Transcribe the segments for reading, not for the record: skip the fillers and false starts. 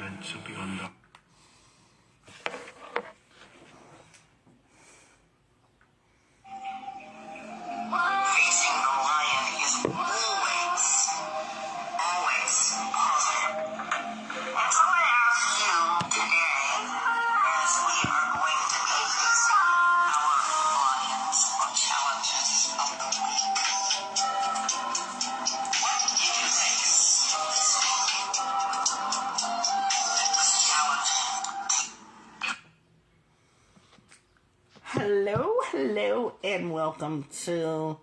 meant to be undone. Facing the lion is always positive. And so I ask you today, as we are going to be facing our lions or challenges of the week, what did you face this week that was challenging? Hello, and welcome to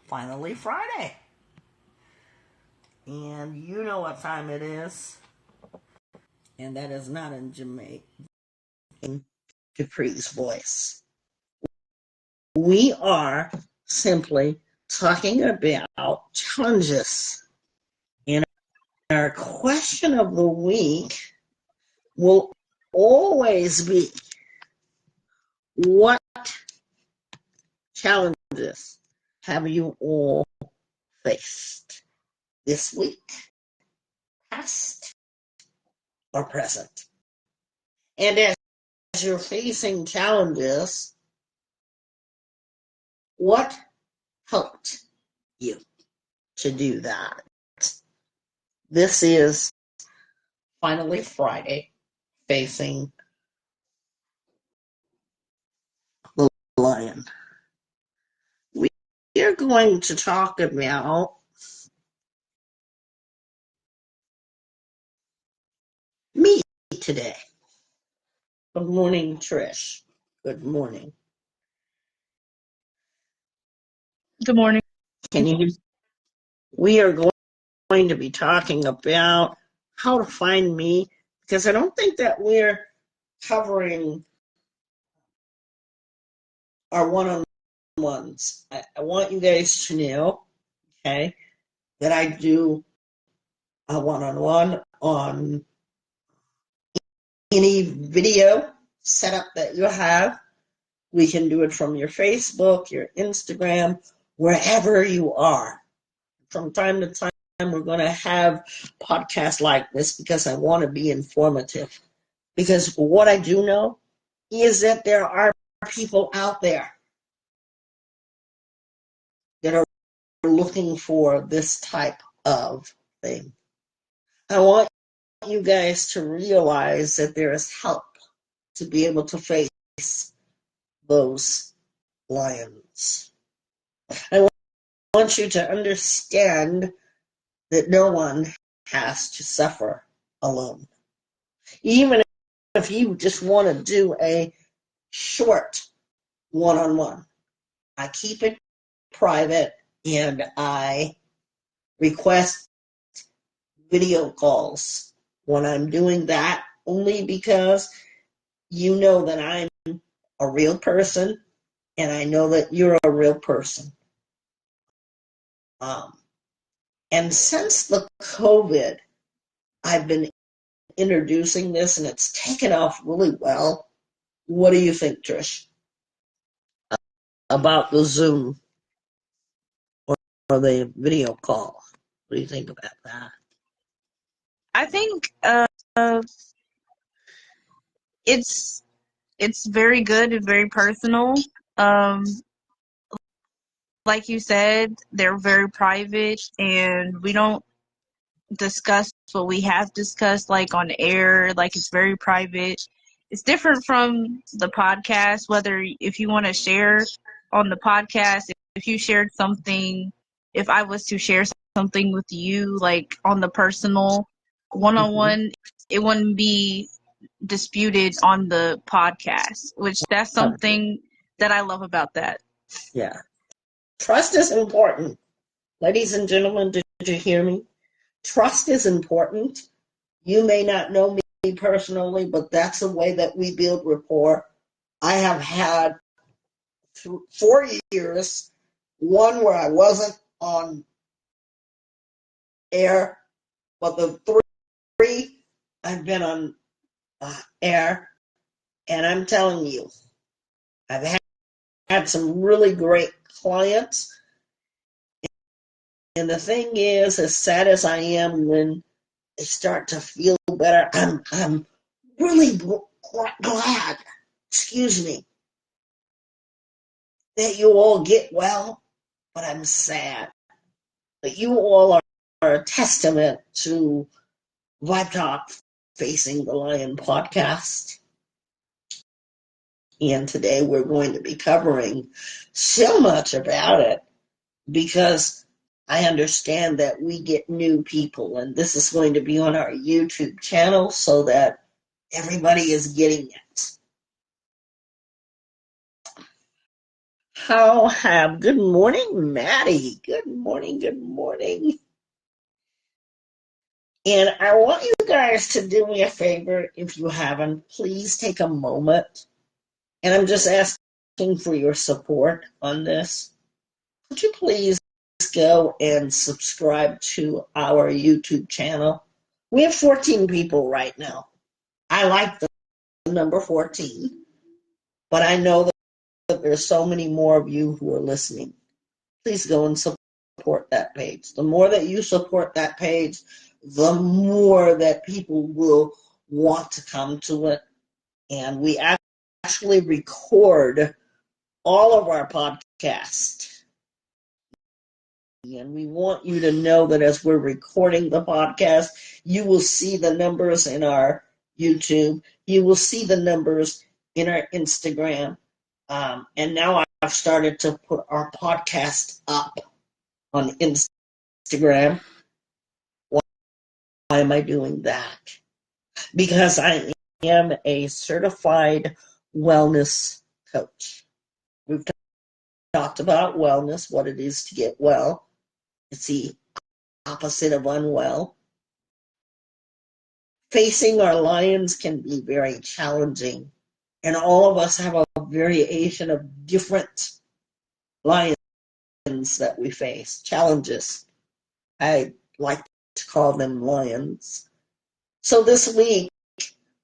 Finally Friday. And you know what time it is. And that is not in Jamaican Dupree's voice. We are simply talking about challenges. And our question of the week will always be, what challenges have you all faced this week, past or present? And as you're facing challenges, what helped you to do that? This is Finally Friday, facing the lion. We are going to talk about me today. Good morning, Trish. Good morning. Good morning. Can you hear? We are going to be talking about how to find me, because I don't think that we're covering our one-on-ones. I want you guys to know, okay, that I do a one-on-one on any video setup that you have. We can do it from your Facebook, your Instagram, wherever you are. From time to time, we're going to have podcasts like this because I want to be informative. Because what I do know is that there are people out there that are looking for this type of thing. I want you guys to realize that there is help to be able to face those lions. I want you to understand that no one has to suffer alone. Even if you just want to do a short one-on-one, I keep it private and I request video calls when I'm doing that, only because you know that I'm a real person and I know that you're a real person. And since the COVID, I've been introducing this and it's taken off really well. What do you think, Trish, about the Zoom or the video call? What do you think about that? I think it's very good and very personal. Like you said, they're very private, and we don't discuss what we have discussed like on air. Like, it's very private. It's different from the podcast. Whether if you want to share on the podcast, if you shared something, if I was to share something with you, like on the personal one-on-one, it wouldn't be disputed on the podcast, which that's something that I love about that. Yeah. Trust is important. Ladies and gentlemen, did you hear me? Trust is important. You may not know me personally, but that's the way that we build rapport. I have had 4 years, one where I wasn't on air, but the 3 I've been on air, and I'm telling you, I've had some really great clients, And the thing is, as sad as I am when they start to feel better, I'm really glad, excuse me, that you all get well, but I'm sad that you all are a testament to Vibe Talk Facing the Lion podcast. And today we're going to be covering so much about it because I understand that we get new people, and this is going to be on our YouTube channel so that everybody is getting it. Good morning, Maddie. Good morning, good morning. And I want you guys to do me a favor if you haven't. Please take a moment. And I'm just asking for your support on this. Would you please go and subscribe to our YouTube channel? We have 14 people right now. I like the number 14, but I know that there's so many more of you who are listening. Please go and support that page. The more that you support that page, the more that people will want to come to it. And we actually record all of our podcasts. And we want you to know that as we're recording the podcast, you will see the numbers in our YouTube. You will see the numbers in our Instagram. And now I've started to put our podcast up on Instagram. Why am I doing that? Because I am a certified wellness coach. We've talked about wellness, what it is to get well. It's the opposite of unwell. Facing our lions can be very challenging, and all of us have a variation of different lions that we face, challenges. I like to call them lions. So this week,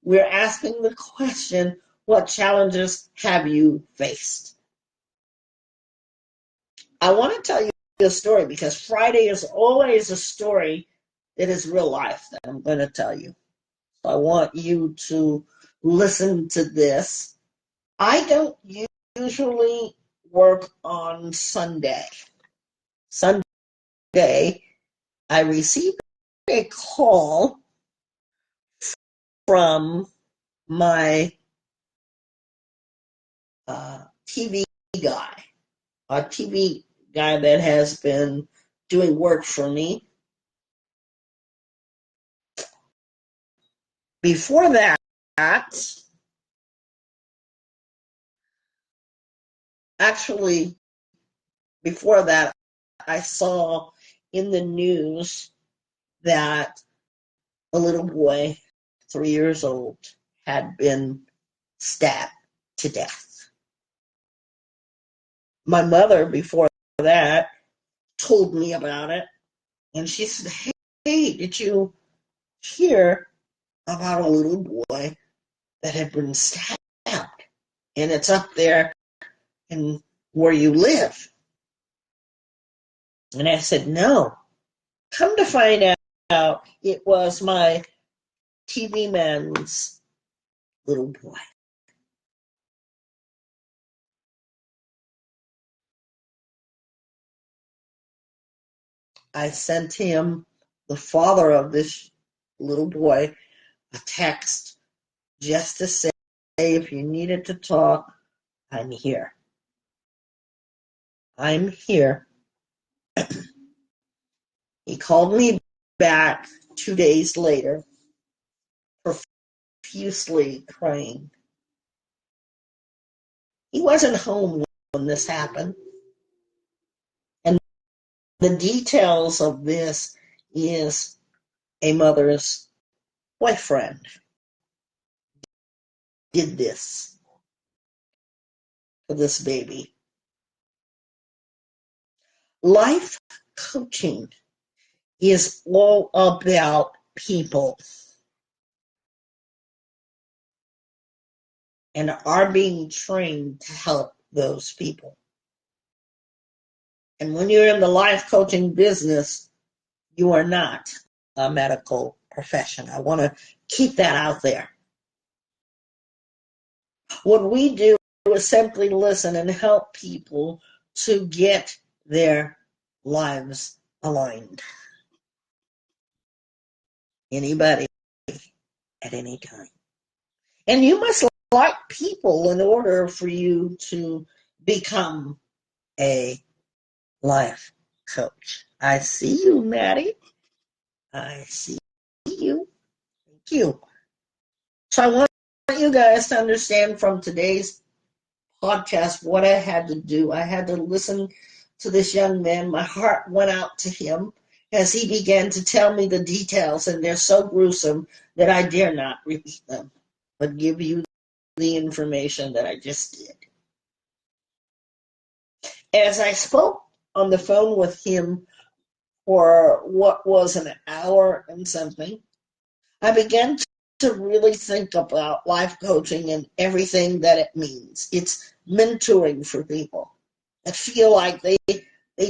we're asking the question, what challenges have you faced? I want to tell you a story because Friday is always a story that is real life that I'm going to tell you. So I want you to listen to this. I don't usually work on Sunday. Sunday, I received a call from my TV guy, a TV guy that has been doing work for me. Before that, actually, before that, I saw in the news that a little boy, 3 years old, had been stabbed to death. My mother, before that, told me about it, and she said, "Hey, did you hear about a little boy that had been stabbed? And it's up there in where you live." And I said, "No." Come to find out, it was my TV man's little boy. I sent him, the father of this little boy, a text just to say, if you needed to talk, I'm here. I'm here. He called me back 2 days later, profusely crying. He wasn't home when this happened. And the details of this is a mother's boyfriend did this for this baby. Life coaching is all about people and are being trained to help those people. And when you're in the life coaching business, you are not a medical profession. I want to keep that out there. What we do is simply listen and help people to get their lives aligned. Anybody at any time. And you must like people in order for you to become a life coach. I see you, Maddie. I see you. Thank you. So I want you guys to understand from today's podcast what I had to do. I had to listen to this young man. My heart went out to him as he began to tell me the details, and they're so gruesome that I dare not repeat them, but give you the information that I just did. As I spoke on the phone with him for what was an hour and something, I began to really think about life coaching and everything that it means. It's mentoring for people that feel like they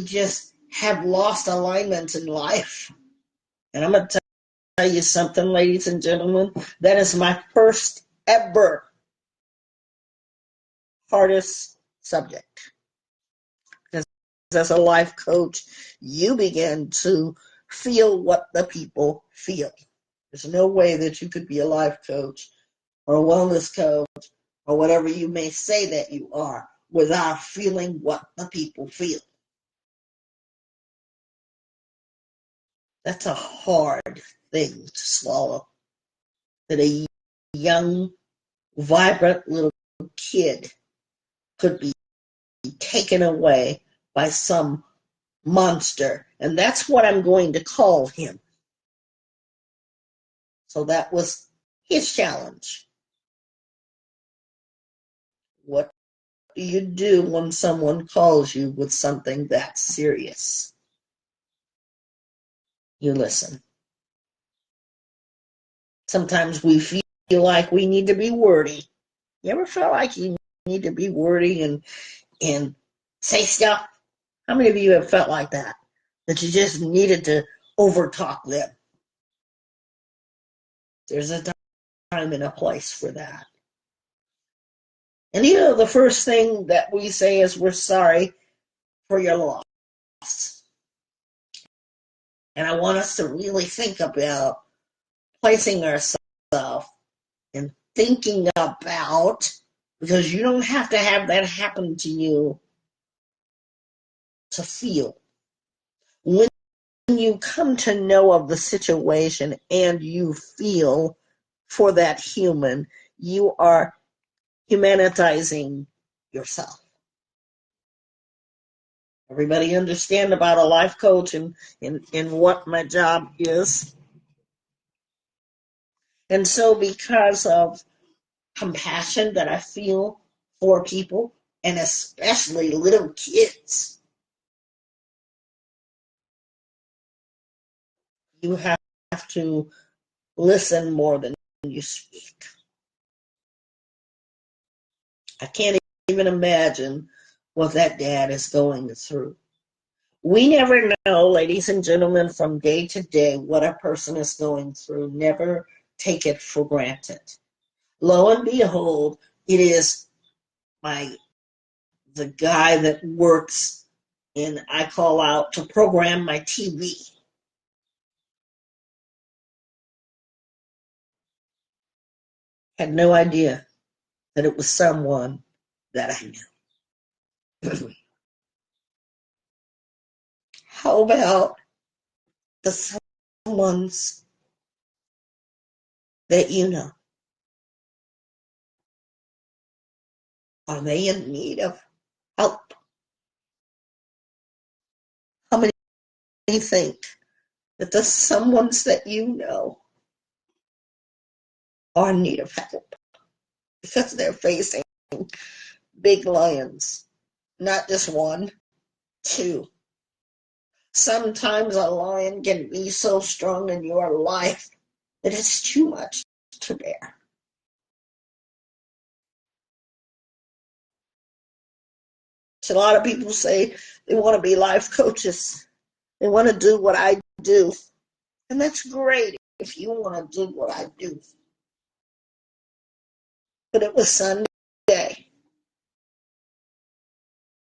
just have lost alignment in life. And I'm going to tell you something, ladies and gentlemen, that is my first ever hardest subject. Because as a life coach, you begin to feel what the people feel. There's no way that you could be a life coach or a wellness coach or whatever you may say that you are without feeling what the people feel. That's a hard thing to swallow. That a young, vibrant little kid could be taken away by some monster. And that's what I'm going to call him. So that was his challenge. What do you do when someone calls you with something that's serious? You listen. Sometimes we feel like we need to be wordy. You ever feel like you need to be wordy and say stuff? How many of you have felt like that? That you just needed to overtalk them? There's a time and a place for that. And the first thing that we say is we're sorry for your loss. And I want us to really think about placing ourselves and thinking about, because you don't have to have that happen to you to feel. When you come to know of the situation and you feel for that human, you are humanitizing yourself. Everybody understand about a life coach and what my job is? And so because of compassion that I feel for people, and especially little kids, you have to listen more than you speak. I can't even imagine what that dad is going through. We never know, ladies and gentlemen, from day to day what a person is going through. Never take it for granted. Lo and behold, it is the guy that works and I call out to program my TV. Had no idea that it was someone that I knew. How about the someones that you know? Are they in need of help? How many think that the someones that you know are in need of help because they're facing big lions? Not just one, two. Sometimes a lion can be so strong in your life that it's too much to bear. So a lot of people say they want to be life coaches. They want to do what I do. And that's great if you want to do what I do. But it was Sunday.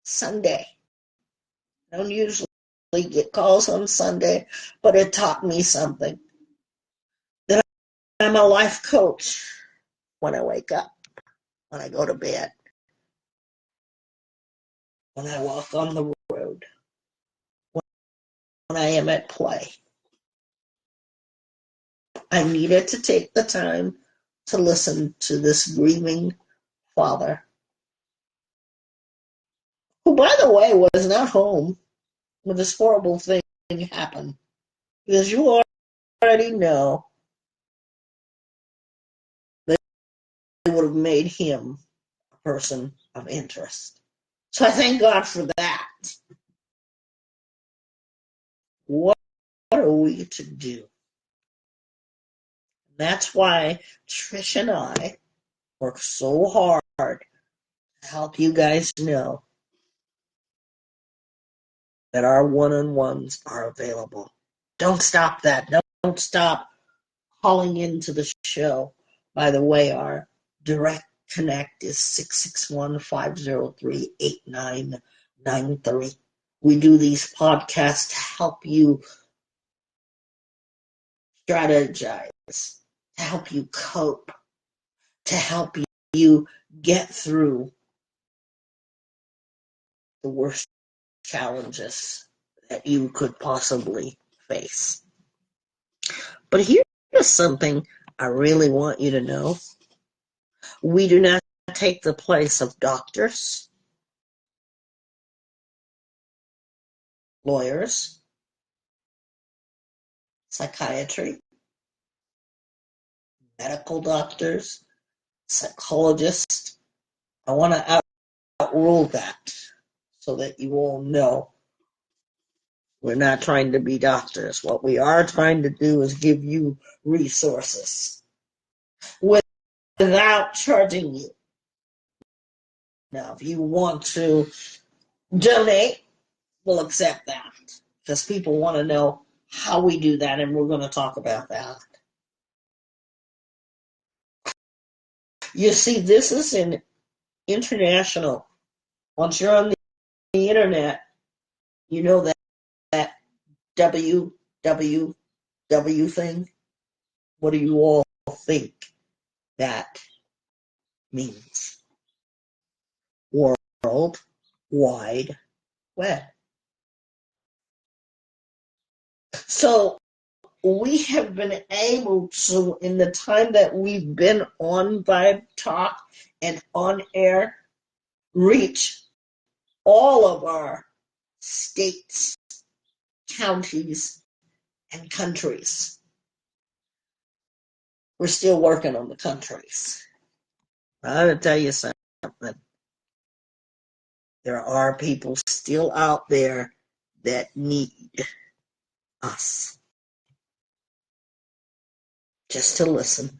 Sunday. I don't usually get calls on Sunday, but it taught me something. That I'm a life coach when I wake up, when I go to bed, when I walk on the road, when I am at play. I needed to take the time to listen to this grieving father, who, by the way, was not home when this horrible thing happened. Because you already know that it would have made him a person of interest. So I thank God for that. What are we to do? That's why Trish and I work so hard to help you guys know that our one-on-ones are available. Don't stop that. Don't stop calling into the show. By the way, our direct connect is 661-503-8993. We do these podcasts to help you strategize, to help you cope, to help you get through the worst challenges that you could possibly face. But here's something I really want you to know. We do not take the place of doctors, lawyers, psychiatry, medical doctors, psychologists. I want to outrule that so that you all know we're not trying to be doctors. What we are trying to do is give you resources without charging you. Now, if you want to donate, we'll accept that because people want to know how we do that, and we're going to talk about that. You see, this is an international. Once you're on the internet, you know that WWW thing. What do you all think that means? World Wide Web. So we have been able to, in the time that we've been on Vibe Talk and on air, reach all of our states, counties, and countries. We're still working on the countries. I'm going to tell you something. There are people still out there that need us. Just to listen.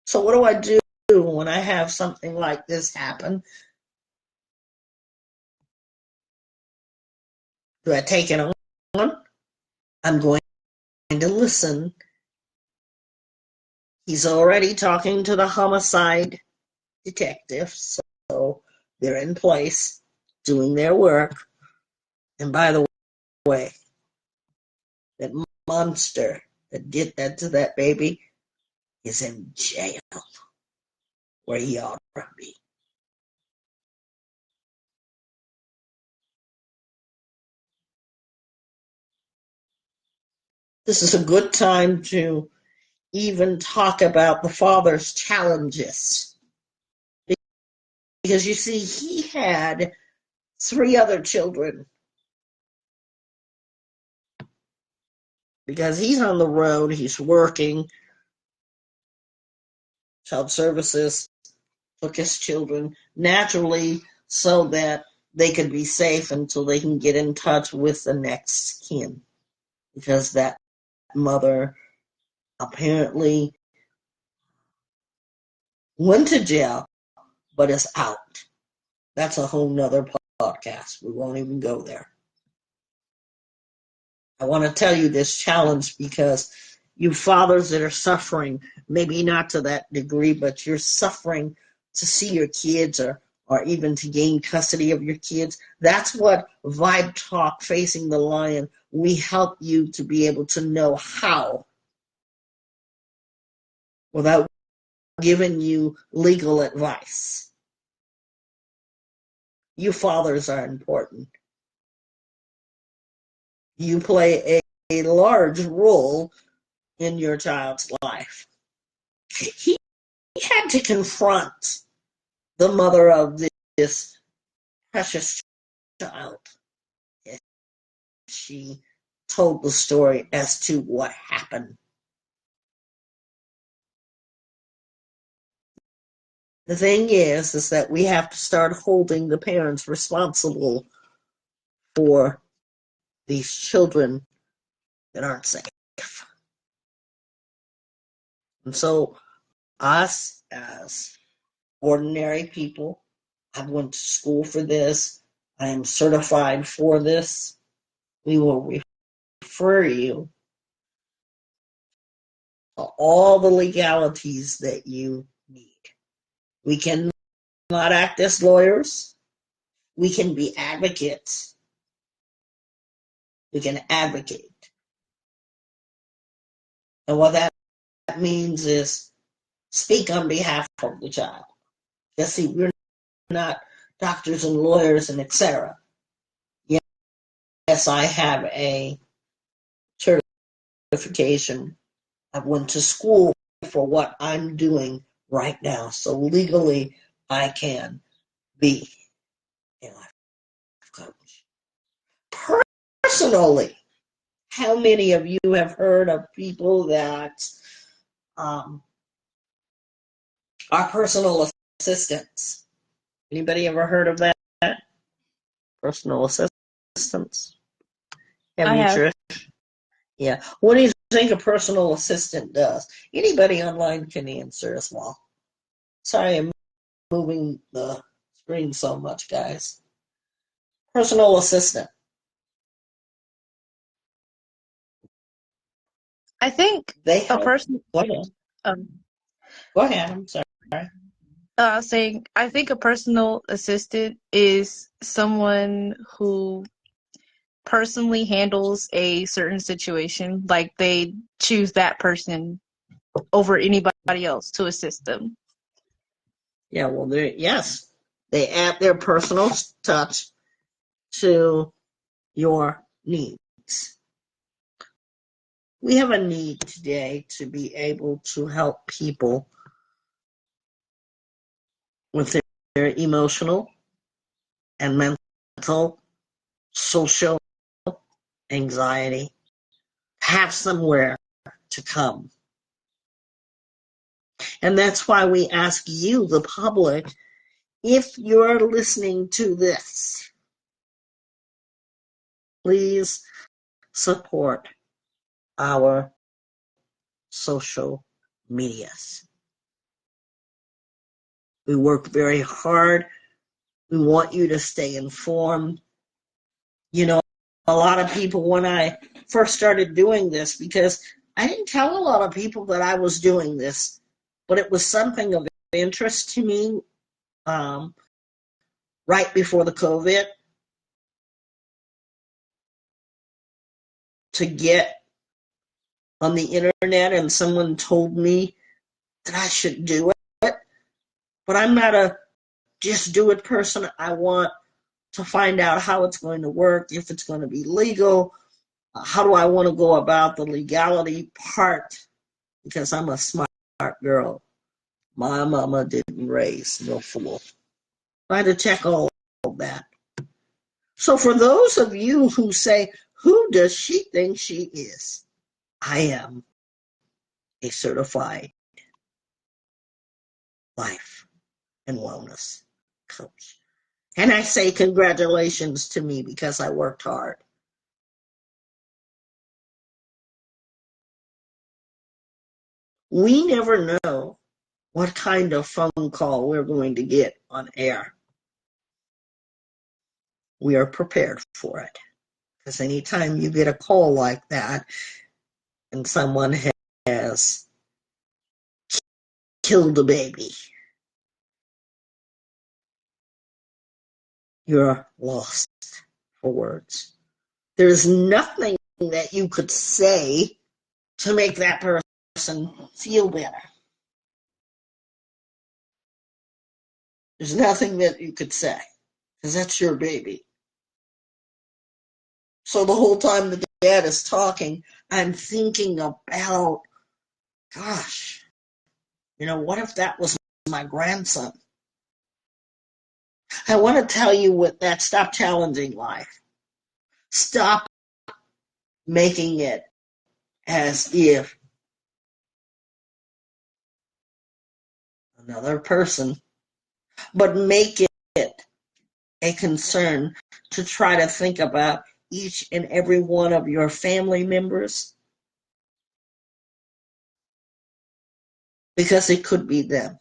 So what do I do when I have something like this happen? Do I take it on? I'm going to listen. He's already talking to the homicide detective, so they're in place doing their work. And by the way, that monster that did that to that baby is in jail where he ought to be. This is a good time to even talk about the father's challenges. Because you see, he had 3 other children. Because he's on the road, he's working. Child services took his children naturally so that they could be safe until they can get in touch with the next kin. Because that mother apparently went to jail, but is out. That's a whole nother podcast. We won't even go there. I want to tell you this challenge because you fathers that are suffering, maybe not to that degree, but you're suffering to see your kids or even to gain custody of your kids. That's what Vibe Talk Facing the Lion, we help you to be able to know how without giving you legal advice. You fathers are important. You play a large role in your child's life. He had to confront the mother of this precious child. She told the story as to what happened. The thing is that we have to start holding the parents responsible for these children that aren't safe. And so us as ordinary people, I went to school for this, I am certified for this, we will refer you to all the legalities that you need. We cannot act as lawyers. We can be advocates. We can advocate. And what that means is speak on behalf of the child. Yes, see, we're not doctors and lawyers and etc. Yes, I have a certification. I went to school for what I'm doing right now. So legally, I can be a life coach. Personally, how many of you have heard of people that are personal assistants? Anybody ever heard of that? Personal assistants? Have I you, have. Trish? Yeah. What do you think a personal assistant does? Anybody online can answer as well. Sorry, I'm moving the screen so much, guys. Personal assistant. I think They a help. person. Go ahead. Um, Go ahead. I'm sorry. saying I think a personal assistant is someone who personally handles a certain situation, like they choose that person over anybody else to assist them. Yeah, well, yes, they add their personal touch to your needs. We have a need today to be able to help people with their emotional and mental, social anxiety, have somewhere to come. And that's why we ask you, the public, if you're listening to this, please support our social medias. We work very hard. We want you to stay informed. You know, a lot of people, when I first started doing this, because I didn't tell a lot of people that I was doing this, but it was something of interest to me right before the COVID to get on the internet, and someone told me that I should do it. But I'm not a just do it person. I want to find out how it's going to work, if it's going to be legal, how do I want to go about the legality part, because I'm a smart girl. My mama didn't raise no fool. I had to check all of that. So for those of you who say, who does she think she is? I am a certified life and wellness coach. And I say congratulations to me because I worked hard. We never know what kind of phone call we're going to get on air. we are prepared for it. Because anytime you get a call like that and someone has killed a baby, you're lost for words. There's nothing that you could say to make that person feel better. There's nothing that you could say, because that's your baby. So the whole time the dad is talking, I'm thinking about, gosh, what if that was my grandson? I want to tell you with that, stop challenging life. Stop making it as if another person, but make it a concern to try to think about each and every one of your family members, because it could be them.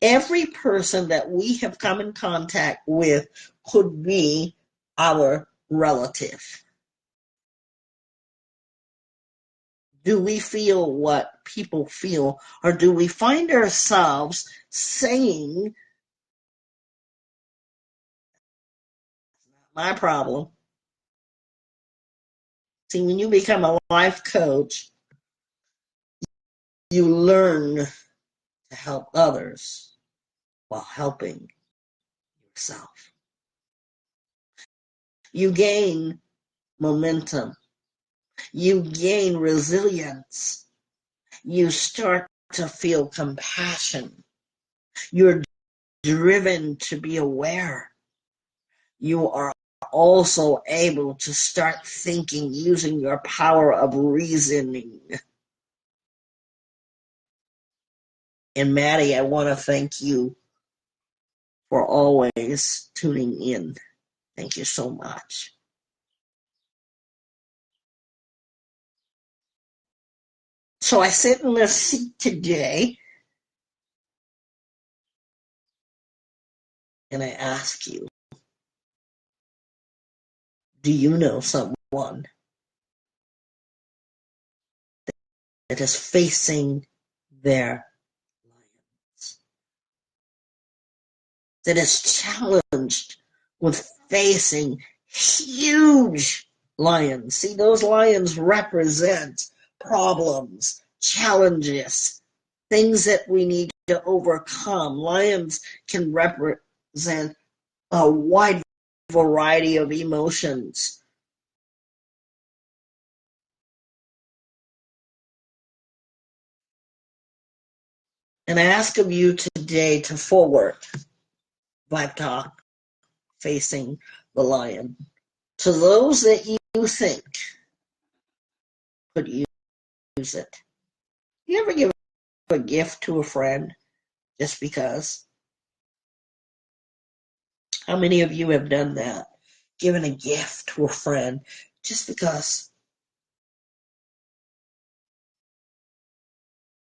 Every person that we have come in contact with could be our relative. Do we feel what people feel, or do we find ourselves saying, my problem? See, when you become a life coach, you learn to help others while helping yourself. You gain momentum. You gain resilience. You start to feel compassion. You're driven to be aware. You are also able to start thinking using your power of reasoning. And Maddie, I want to thank you for always tuning in. Thank you so much. So I sit in this seat today and I ask you, do you know someone that is facing their lions, that is challenged with facing huge lions? See, those lions represent problems, challenges, things that we need to overcome. Lions can represent a wide variety of emotions. And I ask of you today to forward Vibe Talk Facing the Lion to those that you think could use it. You ever give a gift to a friend just because? How many of you have done that? Given a gift to a friend just because?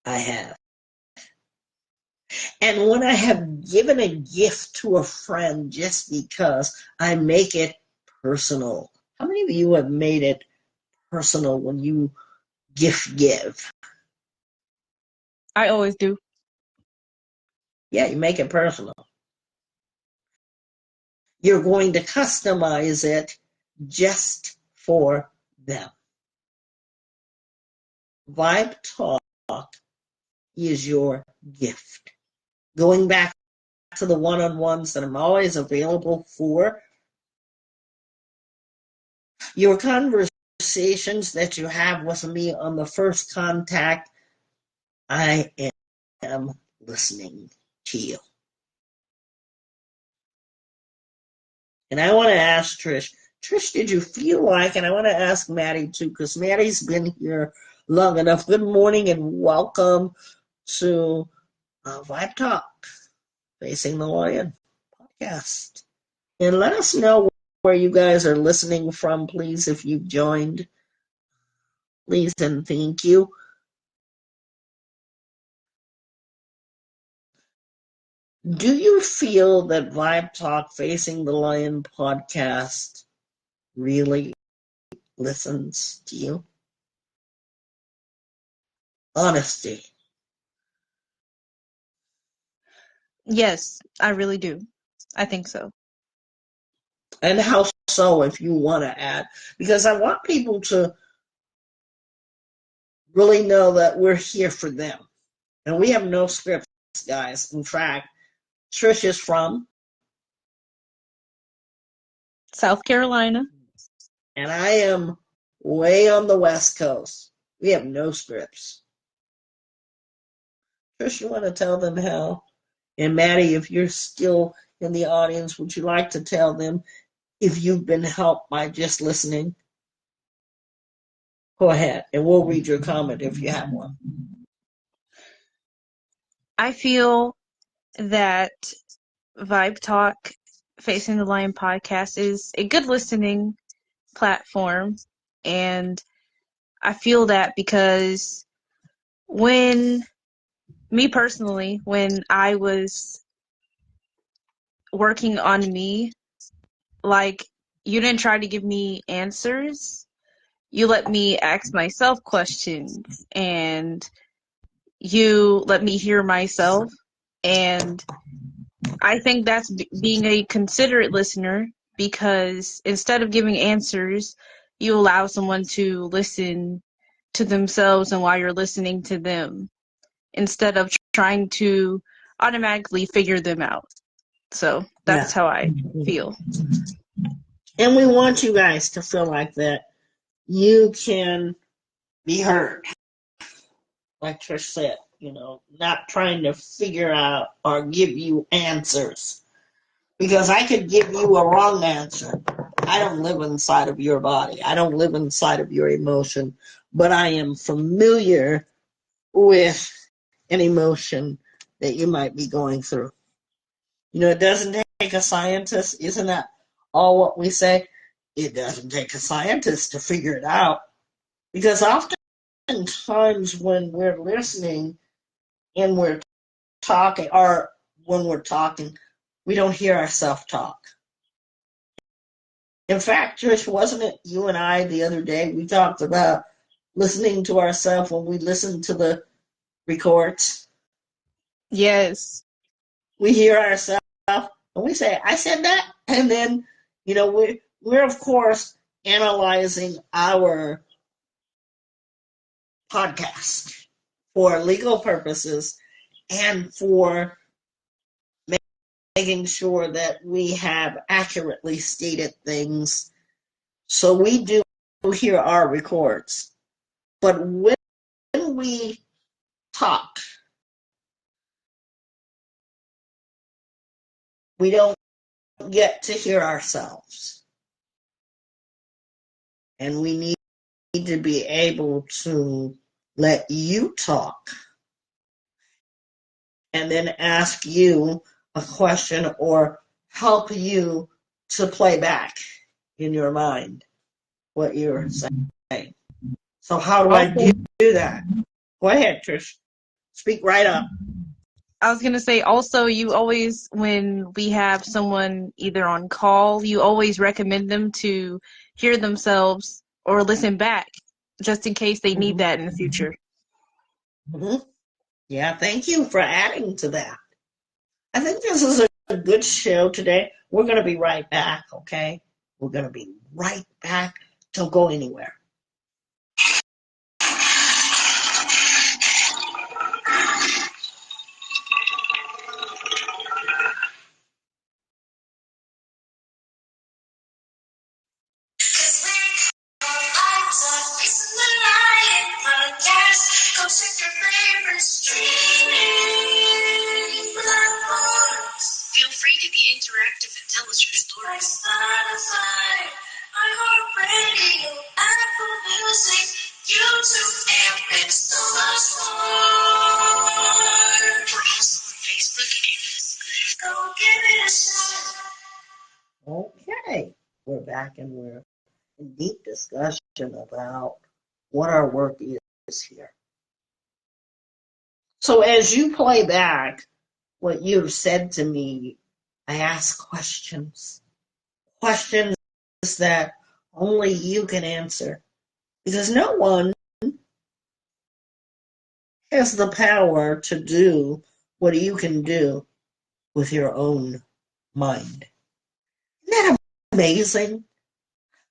I have. And when I have given a gift to a friend just because, I make it personal. How many of you have made it personal when you gift give? I always do. Yeah, you make it personal. You're going to customize it just for them. Vibe Talk is your gift. Going back to the one-on-ones that I'm always available for, your conversations that you have with me on the first contact, I am listening to you. And I want to ask Trish, did you feel like, and I want to ask Maddie too, because Maddie's been here long enough. Good morning and welcome to Vibe Talk, Facing the Lion podcast. And let us know where you guys are listening from, please, if you've joined. Please and thank you. Do you feel that Vibe Talk Facing the Lion podcast really listens to you? Honesty. Yes, I really do. I think so. And how so, if you want to add? Because I want people to really know that we're here for them. And we have no scripts, guys. In fact, Trish is from, South Carolina. and I am way on the West Coast. We have no scripts. Trish, you want to tell them how? And Maddie, if you're still in the audience, would you like to tell them if you've been helped by just listening? Go ahead, and we'll read your comment if you have one. I feel that Vibe Talk Facing the Lion podcast is a good listening platform. And I feel that because when when I was working on me, like, you didn't try to give me answers. You let me ask myself questions, and you let me hear myself. And I think that's being a considerate listener, because instead of giving answers, you allow someone to listen to themselves and while you're listening to them, instead of trying to automatically figure them out. So that's Yeah. how I feel. And we want you guys to feel like that you can be heard. Like Trish said, not trying to figure out or give you answers. Because I could give you a wrong answer. I don't live inside of your body. I don't live inside of your emotion. But I am familiar with an emotion that you might be going through. It doesn't take a scientist. Isn't that all what we say? It doesn't take a scientist to figure it out. Because oftentimes when we're listening and we're talking, or when we're talking, we don't hear ourselves talk. In fact, Trish, wasn't it you and I the other day, we talked about listening to ourselves when we listen to the records? Yes. We hear ourselves and we say, I said that. And then, we're of course analyzing our podcast for legal purposes and for making sure that we have accurately stated things. So we do hear our records. But when we talk, we don't get to hear ourselves. And we need to be able to let you talk and then ask you a question or help you to play back in your mind what you're saying. So how do I Also, do that? Go ahead, Trish. Speak right up. I was going to say, also, you always, when we have someone either on call, you always recommend them to hear themselves or listen back, just in case they need that in the future. Mm-hmm. Yeah, thank you for adding to that. I think this is a good show today. We're going to be right back, okay? We're going to be right back. Don't go anywhere. Come check your favorite streaming platforms. Feel free to be interactive and tell us your stories. Spotify, iHeartRadio, Apple Music, YouTube, and so much more. We're also on Facebook and Instagram. Go give it a shot. Okay, we're back and we're in deep discussion about what our work is here. So as you play back, what you've said to me, I ask questions. Questions that only you can answer. Because no one has the power to do what you can do with your own mind. Isn't that amazing?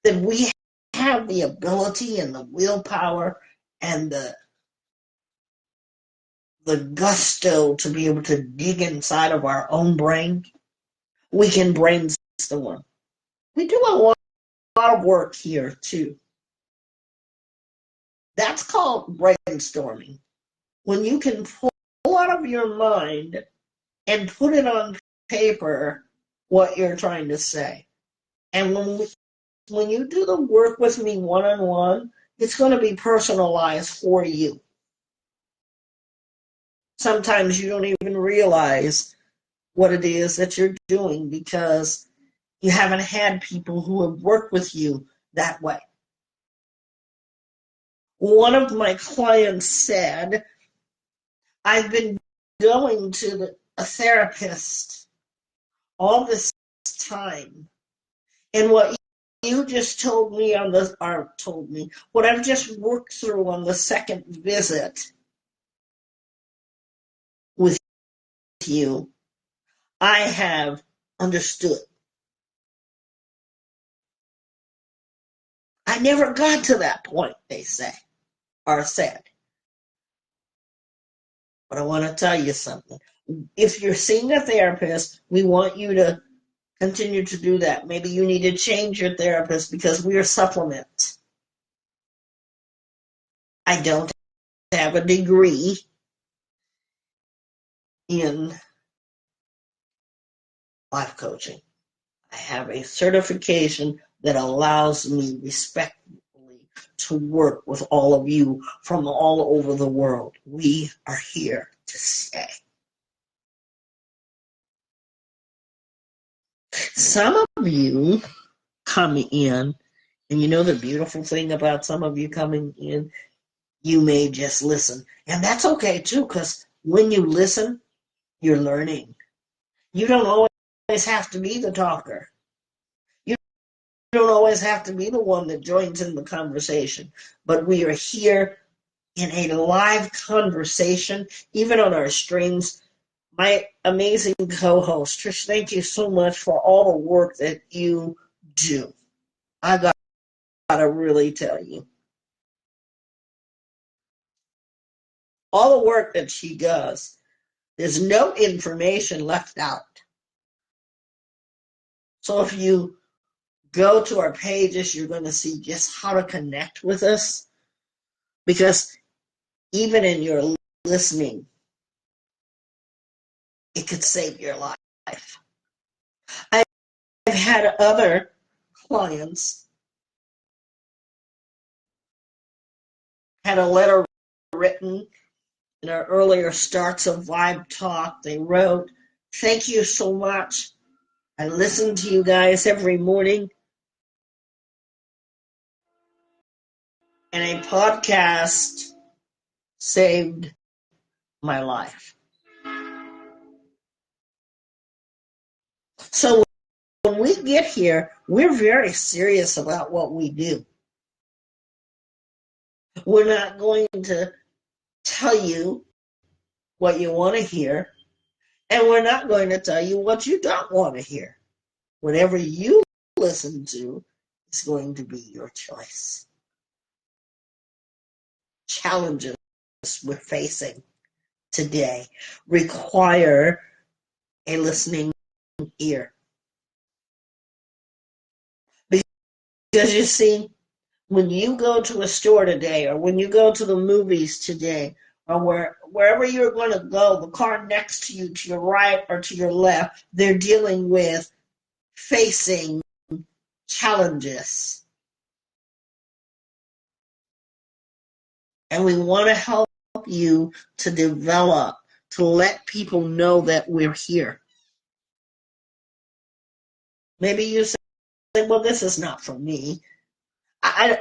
That we have the ability and the willpower and the gusto to be able to dig inside of our own brain. We can brainstorm. We do a lot of work here too. That's called brainstorming. When you can pull out of your mind and put it on paper what you're trying to say. And when you do the work with me one-on-one, it's going to be personalized for you. Sometimes you don't even realize what it is that you're doing because you haven't had people who have worked with you that way. One of my clients said, I've been going to a therapist all this time, and what you just told me what I've just worked through on the second visit with you, I have understood. I never got to that point, they say, or said. But I want to tell you something. If you're seeing a therapist, we want you to continue to do that. Maybe you need to change your therapist because we are supplements. I don't have a degree in life coaching. I have a certification that allows me respectfully to work with all of you from all over the world. We are here to stay. Some of you come in, and you know the beautiful thing about some of you coming in, you may just listen. And that's okay too, because when you listen, you're learning. You don't always have to be the talker. You don't always have to be the one that joins in the conversation. But we are here in a live conversation, even on our streams. My amazing co-host, Trish, thank you so much for all the work that you do. I gotta really tell you. All the work that she does, there's no information left out. So if you go to our pages, you're going to see just how to connect with us. Because even in your listening, it could save your life. I've had other clients had a letter written in our earlier starts of Vibe Talk. They wrote, "Thank you so much. I listen to you guys every morning. And a podcast saved my life." So when we get here, we're very serious about what we do. We're not going to tell you what you want to hear, and we're not going to tell you what you don't want to hear. Whatever you listen to is going to be your choice. Challenges we're facing today require a listening ear. Because you see, when you go to a store today, or when you go to the movies today, or wherever you're going to go, the car next to you, to your right or to your left, they're dealing with facing challenges. And we want to help you to develop, to let people know that we're here. Maybe you say, well, this is not for me. I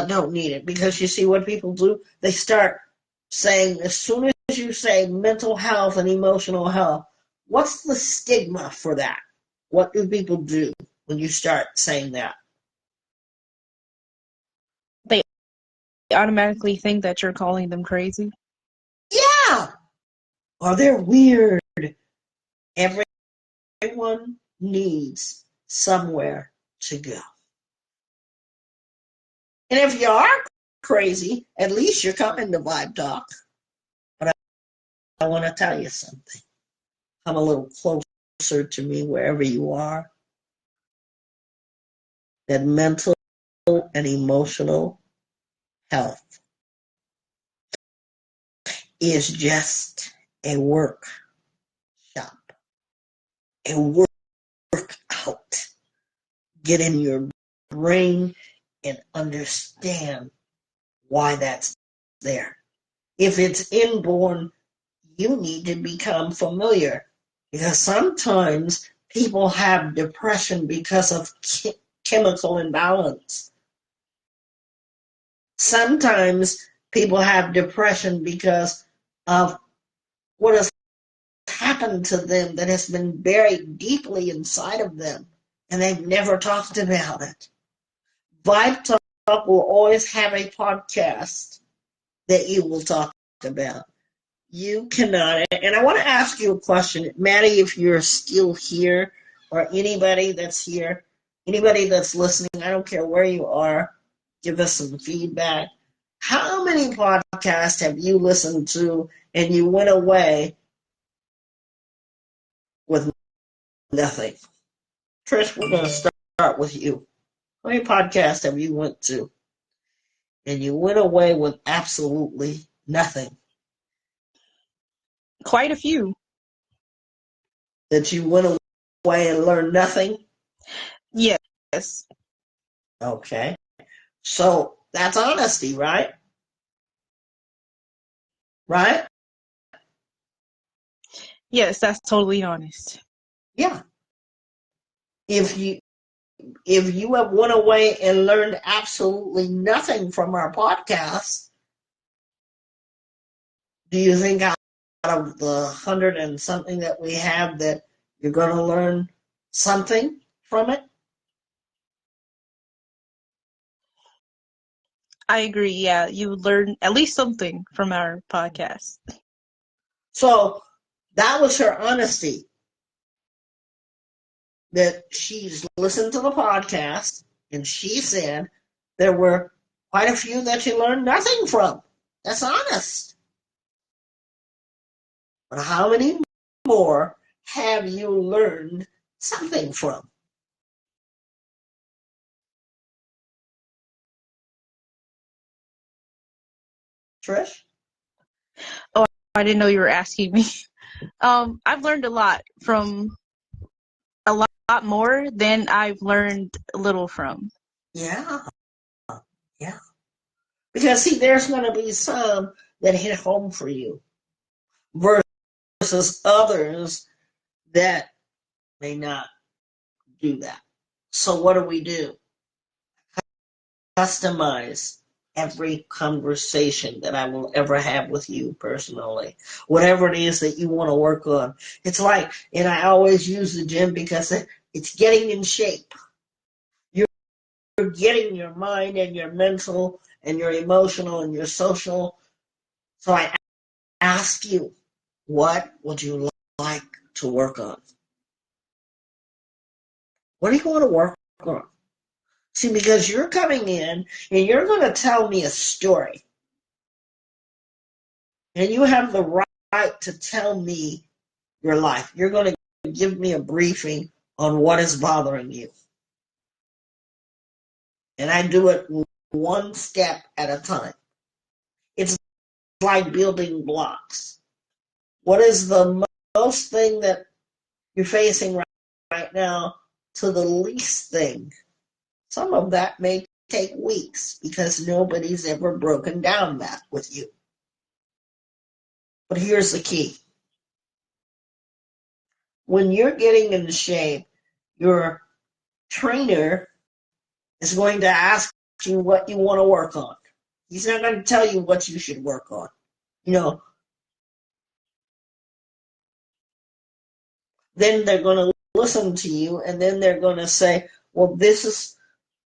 don't need it. Because you see what people do? They start saying, as soon as you say mental health and emotional health, what's the stigma for that? What do people do when you start saying that? They automatically think that you're calling them crazy. Yeah! Or they're weird. Everyone needs somewhere to go. And if you are crazy, at least you're coming to Vibe Talk. But I want to tell you something. Come a little closer to me wherever you are. That mental and emotional health is just a workshop, a workout. Get in your brain and understand why that's there. If it's inborn, you need to become familiar, because sometimes people have depression because of chemical imbalance. Sometimes people have depression because of what has happened to them that has been buried deeply inside of them, and they've never talked about it. Vibe Talk will always have a podcast that you will talk about. You cannot, and I want to ask you a question, Maddie, if you're still here, or anybody that's here, anybody that's listening, I don't care where you are, give us some feedback. How many podcasts have you listened to and you went away with nothing? Trish, we're going to start with you. How many podcasts have you went to and you went away with absolutely nothing? Quite a few. That you went away and learned nothing? Yes. Okay. So that's honesty, right? Right? Yes, that's totally honest. Yeah. If you have went away and learned absolutely nothing from our podcast, do you think out of the 100 and something that we have that you're going to learn something from it? I agree. Yeah, you would learn at least something from our podcast. So that was her honesty, that she's listened to the podcast and she said there were quite a few that she learned nothing from. That's honest. But how many more have you learned something from? Trish? Oh, I didn't know you were asking me. I've learned a lot from a lot more than I've learned little from. Yeah, yeah. Because see, there's going to be some that hit home for you versus others that may not do that. So what do? Customize every conversation that I will ever have with you personally. Whatever it is that you want to work on. It's like, and I always use the gym because it's getting in shape. You're getting your mind and your mental and your emotional and your social. So I ask you, what would you like to work on? What do you want to work on? See, because you're coming in and you're going to tell me a story. And you have the right to tell me your life. You're going to give me a briefing on what is bothering you. And I do it one step at a time. It's like building blocks. What is the most thing that you're facing right now to the least thing? Some of that may take weeks because nobody's ever broken down that with you. But here's the key. When you're getting in shape, your trainer is going to ask you what you want to work on. He's not going to tell you what you should work on. You know, then they're going to listen to you, and then they're going to say, well, this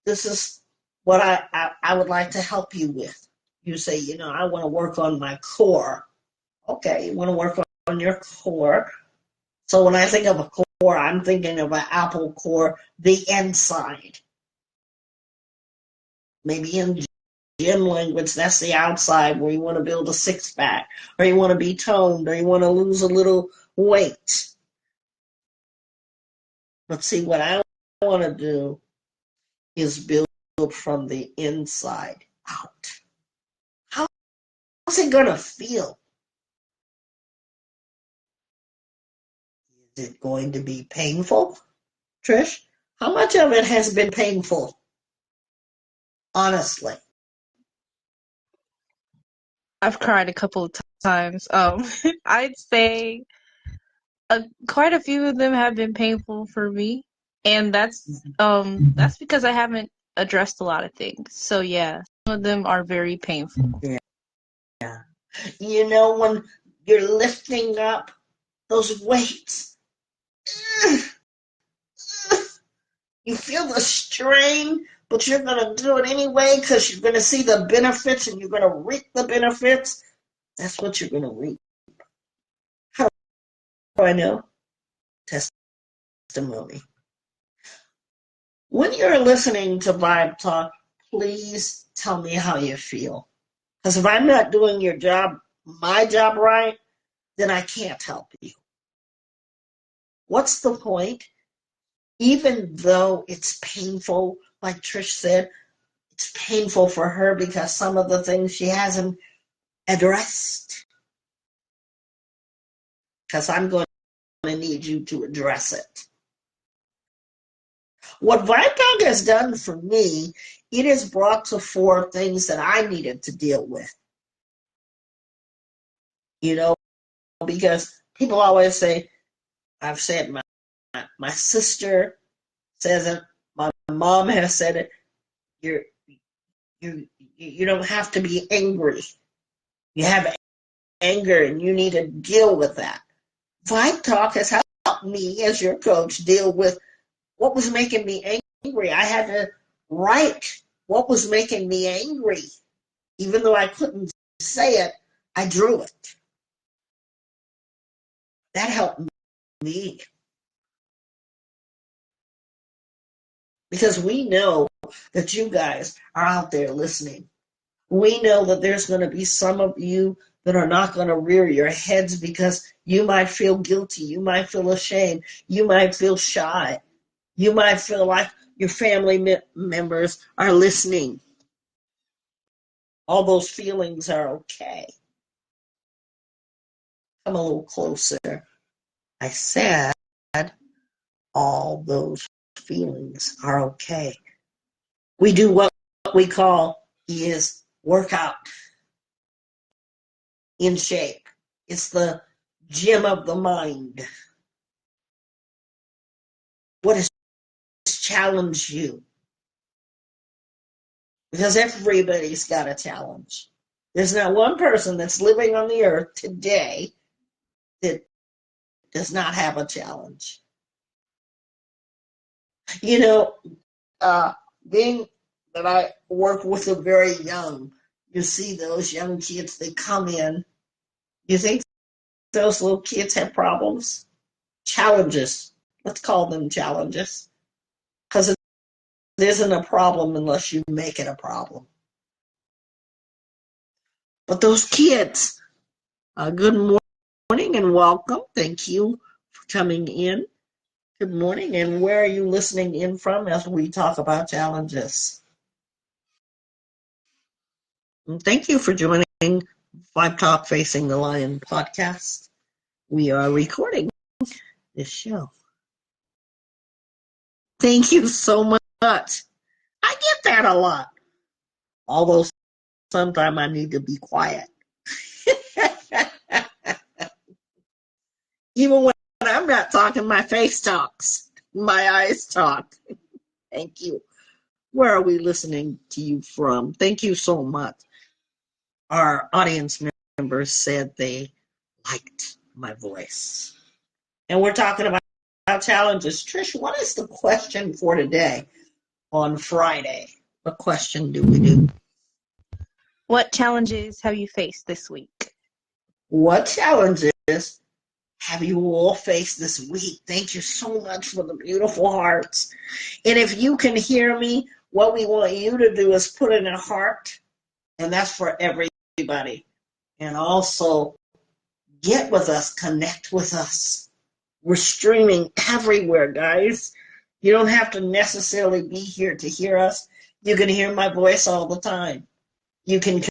is what I would like to help you with. You say, I want to work on my core. Okay, you want to work on your core. So when I think of a core, I'm thinking of an apple core, the inside. Maybe in gym language, that's the outside, where you want to build a six-pack, or you want to be toned, or you want to lose a little weight. But see, what I want to do is build from the inside out. How's it going to feel? Is it going to be painful, Trish? How much of it has been painful? Honestly. I've cried a couple of times. I'd say quite a few of them have been painful for me, and that's because I haven't addressed a lot of things. So yeah, some of them are very painful. Yeah. When you're lifting up those weights, you feel the strain, but you're going to do it anyway because you're going to see the benefits and you're going to reap the benefits. That's what you're going to reap. How do I know? Testimony. When you're listening to Vibe Talk, please tell me how you feel. Because if I'm not doing my job right, then I can't help you. What's the point? Even though it's painful, like Trish said, it's painful for her because some of the things she hasn't addressed. Because I'm going to need you to address it. What Vibe Talk has done for me, it has brought to fore things that I needed to deal with. Because people always say, I've said my sister says it, my mom has said it, you don't have to be angry. You have anger and you need to deal with that. Vibe Talk has helped me as your coach deal with what was making me angry. I had to write what was making me angry. Even though I couldn't say it, I drew it. That helped me. Because we know that you guys are out there listening. We know that there's going to be some of you that are not going to rear your heads because you might feel guilty. You might feel ashamed. You might feel shy. You might feel like your family members are listening. All those feelings are okay. Come a little closer. I said all those feelings are okay. We do what we call is workout in shape. It's the gym of the mind. What has challenged you? Because everybody's got a challenge. There's not one person that's living on the earth today that does not have a challenge. Being that I work with the very young, you see those young kids, they come in. You think those little kids have problems? Challenges. Let's call them challenges. Because it isn't a problem unless you make it a problem. But those kids, good morning and welcome. Thank you for coming in. Good morning. And where are you listening in from as we talk about challenges? And thank you for joining Vibe Talk Facing the Lion podcast. We are recording this show. Thank you so much. I get that a lot. Although sometimes I need to be quiet. Even when I'm not talking, my face talks. My eyes talk. Thank you. Where are we listening to you from? Thank you so much. Our audience members said they liked my voice. And we're talking about about challenges. Trish, what is the question for today on Friday? What question do we do? What challenges have you faced this week? What challenges have you all faced this week? Thank you so much for the beautiful hearts. And if you can hear me, what we want you to do is put in a heart, and that's for everybody. And also, get with us, connect with us. We're streaming everywhere, guys. You don't have to necessarily be here to hear us. You can hear my voice all the time. You can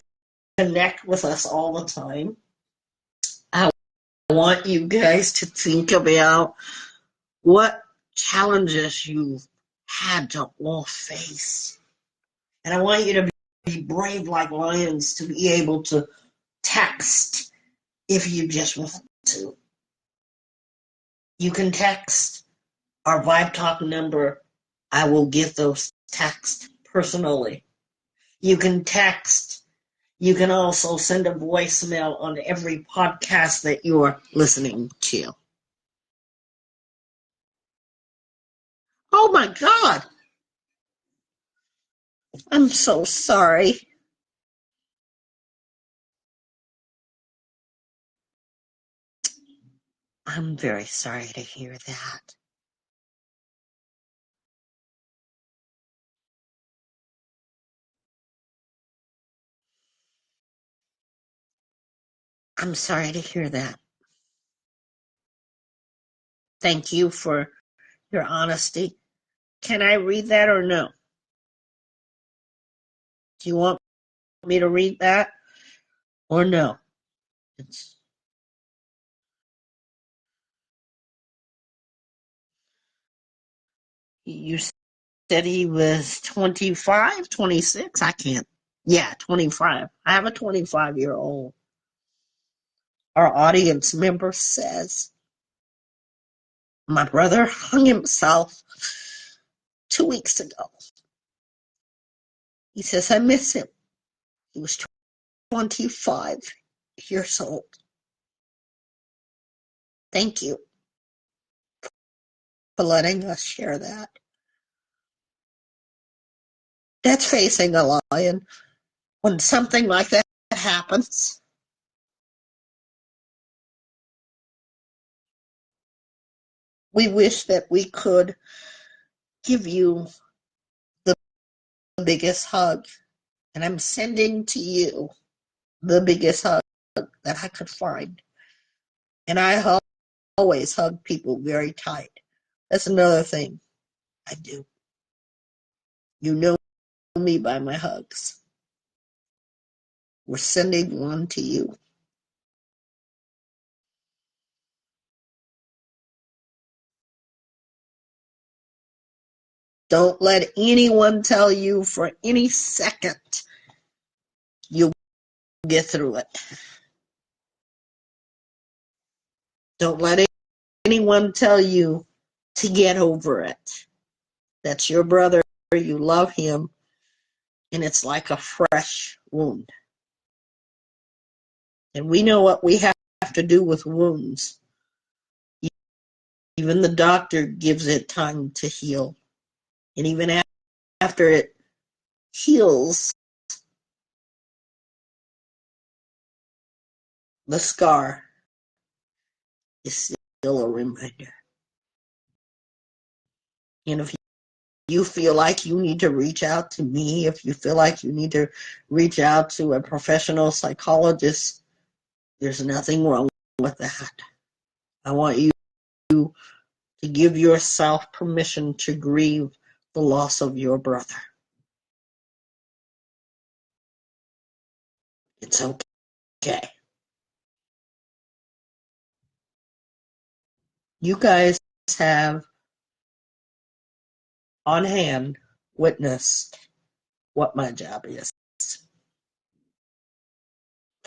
connect with us all the time. I want you guys to think about what challenges you've had to all face. And I want you to be brave like lions, to be able to text if you just want to. You can text our Vibe Talk number. I will get those texts personally. You can text. You can also send a voicemail on every podcast that you're listening to. Oh my God. I'm so sorry. I'm very sorry to hear that. I'm sorry to hear that. Thank you for your honesty. Can I read that or no? Do you want me to read that or no? You said he was 25, 26? I can't. Yeah, 25. I have a 25-year-old. Our audience member says, my brother hung himself 2 weeks ago. He says, I miss him. He was 25 years old. Thank you for letting us share that. That's facing a lion. When something like that happens, we wish that we could give you the biggest hug. And I'm sending to you the biggest hug that I could find. And I always hug people very tight. That's another thing I do. You know me by my hugs. We're sending one to you. Don't let anyone tell you for any second you'll get through it. Don't let anyone tell you to get over it. That's your brother. You love him. And it's like a fresh wound. And we know what we have to do with wounds. Even the doctor gives it time to heal. And even after it heals, the scar is still a reminder. And if you feel like you need to reach out to me, if you feel like you need to reach out to a professional psychologist, there's nothing wrong with that. I want you to give yourself permission to grieve the loss of your brother. It's okay. You guys have on hand witnessed what my job is.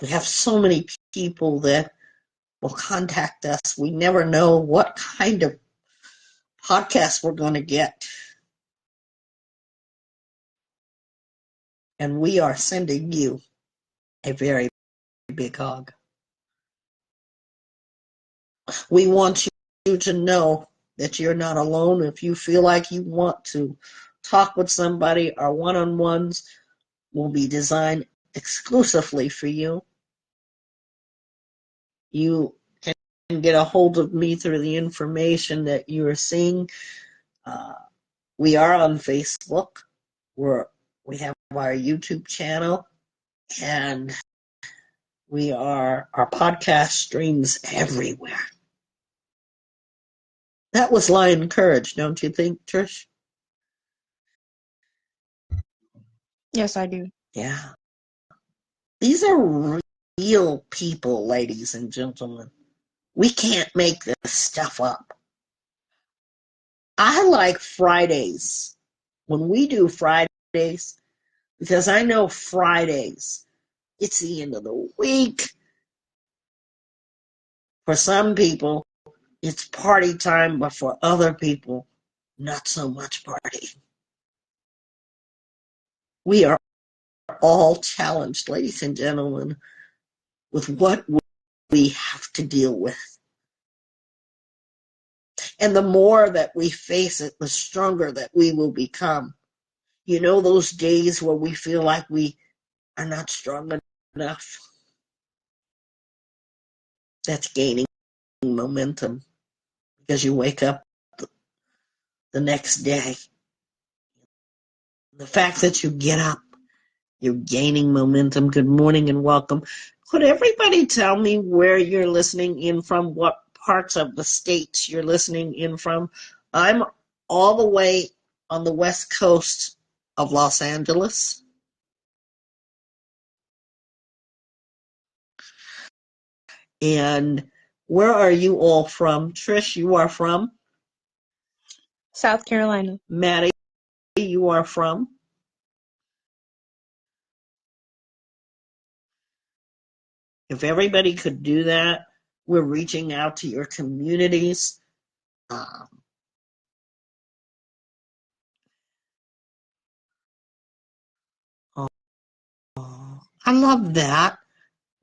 We have so many people that will contact us. We never know what kind of podcast we're going to get. And we are sending you a very big hug. We want you to know that you're not alone. If you feel like you want to talk with somebody, our one-on-ones will be designed exclusively for you. You can get a hold of me through the information that you are seeing. We are on Facebook. We have our YouTube channel, and our podcast streams everywhere. That was Lion Courage, don't you think, Trish? Yes, I do. Yeah. These are real people, ladies and gentlemen. We can't make this stuff up. I like Fridays. When we do Fridays, because I know Fridays, it's the end of the week. For some people, it's party time, but for other people, not so much party. We are all challenged, ladies and gentlemen, with what we have to deal with. And the more that we face it, the stronger that we will become. You know, those days where we feel like we are not strong enough? That's gaining momentum, because you wake up the next day. The fact that you get up, you're gaining momentum. Good morning and welcome. Could everybody tell me where you're listening in from, what parts of the states you're listening in from? I'm all the way on the west coast of Los Angeles. And where are you all from? Trish, you are from? South Carolina. Maddie, you are from? If everybody could do that, we're reaching out to your communities. Um, oh, I love that.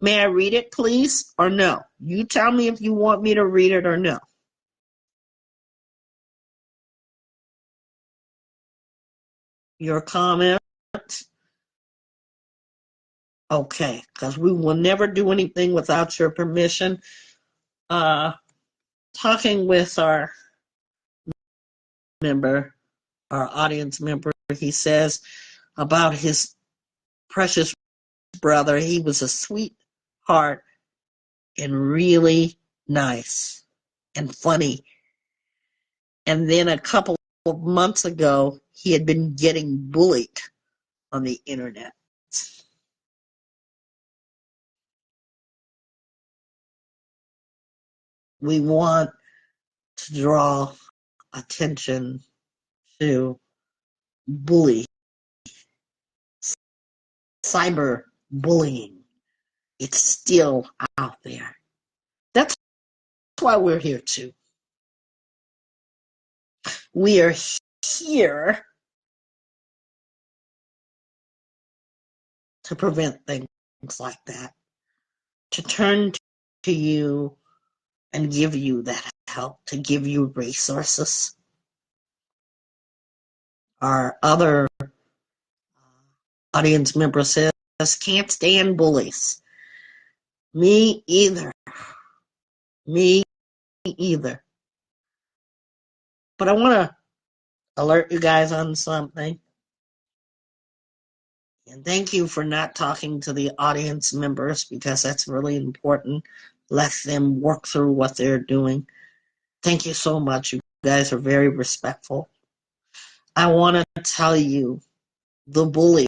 May I read it, please, or no? You tell me if you want me to read it or no. Your comment? Okay, because we will never do anything without your permission. Talking with our member, our audience member, he says about his precious brother, he was a sweetheart and really nice and funny. And then a couple of months ago, he had been getting bullied on the internet. We want to draw attention to bullying, cyber bullying. It's still out there. That's why we're here too. We are here to prevent things like that, to turn to you and give you that help, to give you resources. Our other audience member says, can't stand bullies. Me either. Me either. But I want to alert you guys on something. And thank you for not talking to the audience members, because that's really important. Let them work through what they're doing. Thank you so much. You guys are very respectful. I want to tell you, the bully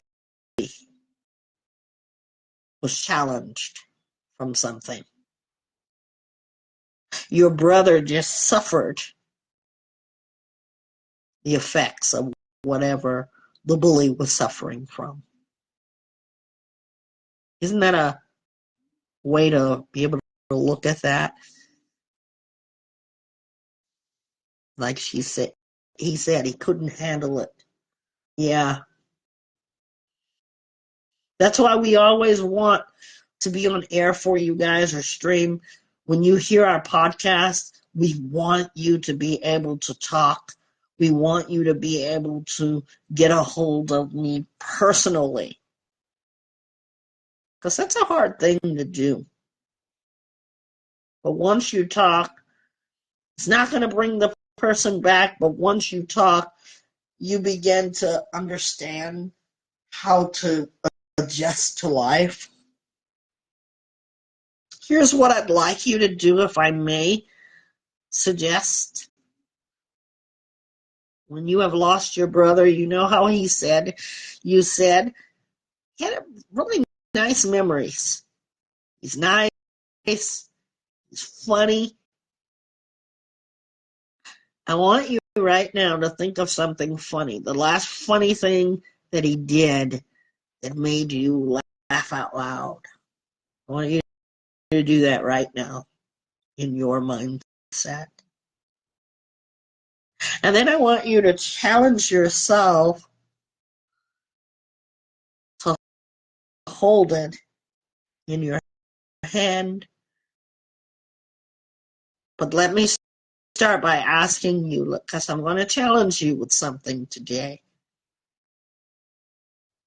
was challenged from something. Your brother just suffered the effects of whatever the bully was suffering from. Isn't that a way to be able to look at that? Like he said he couldn't handle it. Yeah. That's why we always want to be on air for you guys, or stream. When you hear our podcast, We want you to be able to talk. We want you to be able to get a hold of me personally. Because that's a hard thing to do. But once you talk, it's not going to bring the person back, but once you talk, you begin to understand how to adjust to life. Here's what I'd like you to do, if I may suggest. When you have lost your brother, you know how you said he had really nice memories. He's nice, he's funny. I want you right now to think of something funny. The last funny thing that he did that made you laugh out loud. I want you to do that right now in your mindset. And then I want you to challenge yourself to hold it in your hand. But let me start by asking you, because I'm going to challenge you with something today.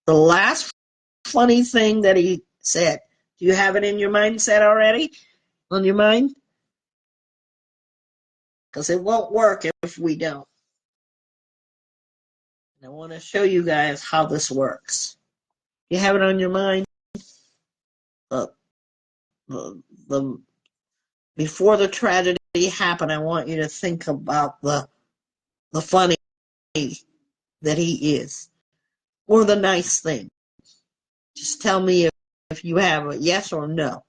The last funny thing that he said, do you have it in your mindset already? On your mind? Because it won't work if we don't. And I want to show you guys how this works. You have it on your mind? The before the tragedy happened, I want you to think about the funny that he is, or the nice thing. Just tell me if you have a yes or no.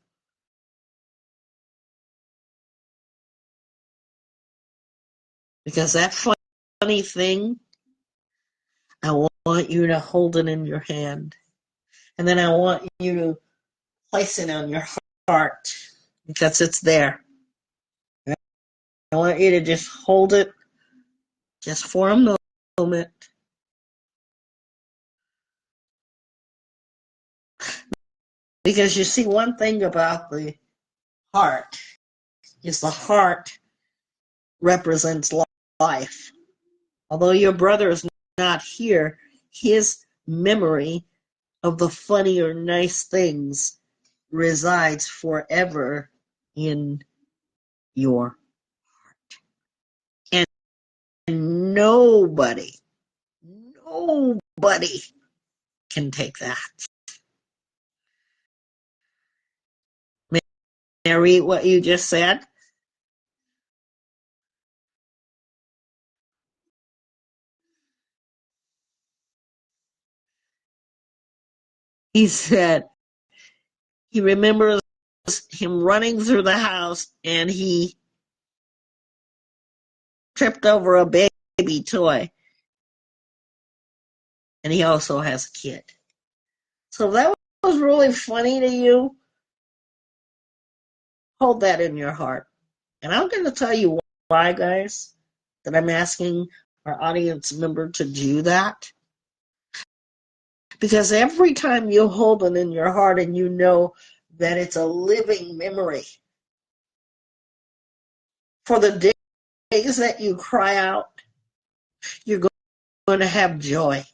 Because that funny thing, I want you to hold it in your hand. And then I want you to place it on your heart, because it's there. I want you to just hold it just for a moment. Because you see, one thing about the heart is the heart represents life. Although your brother is not here, his memory of the funny or nice things resides forever in your heart. And nobody can take that. May I read what you just said? He said he remembers him running through the house and he tripped over a baby toy. And he also has a kid. So that was really funny to you. Hold that in your heart. And I'm going to tell you why, guys, that I'm asking our audience member to do that. Because every time you hold it in your heart and you know that it's a living memory, for the days that you cry out, you're going to have joy.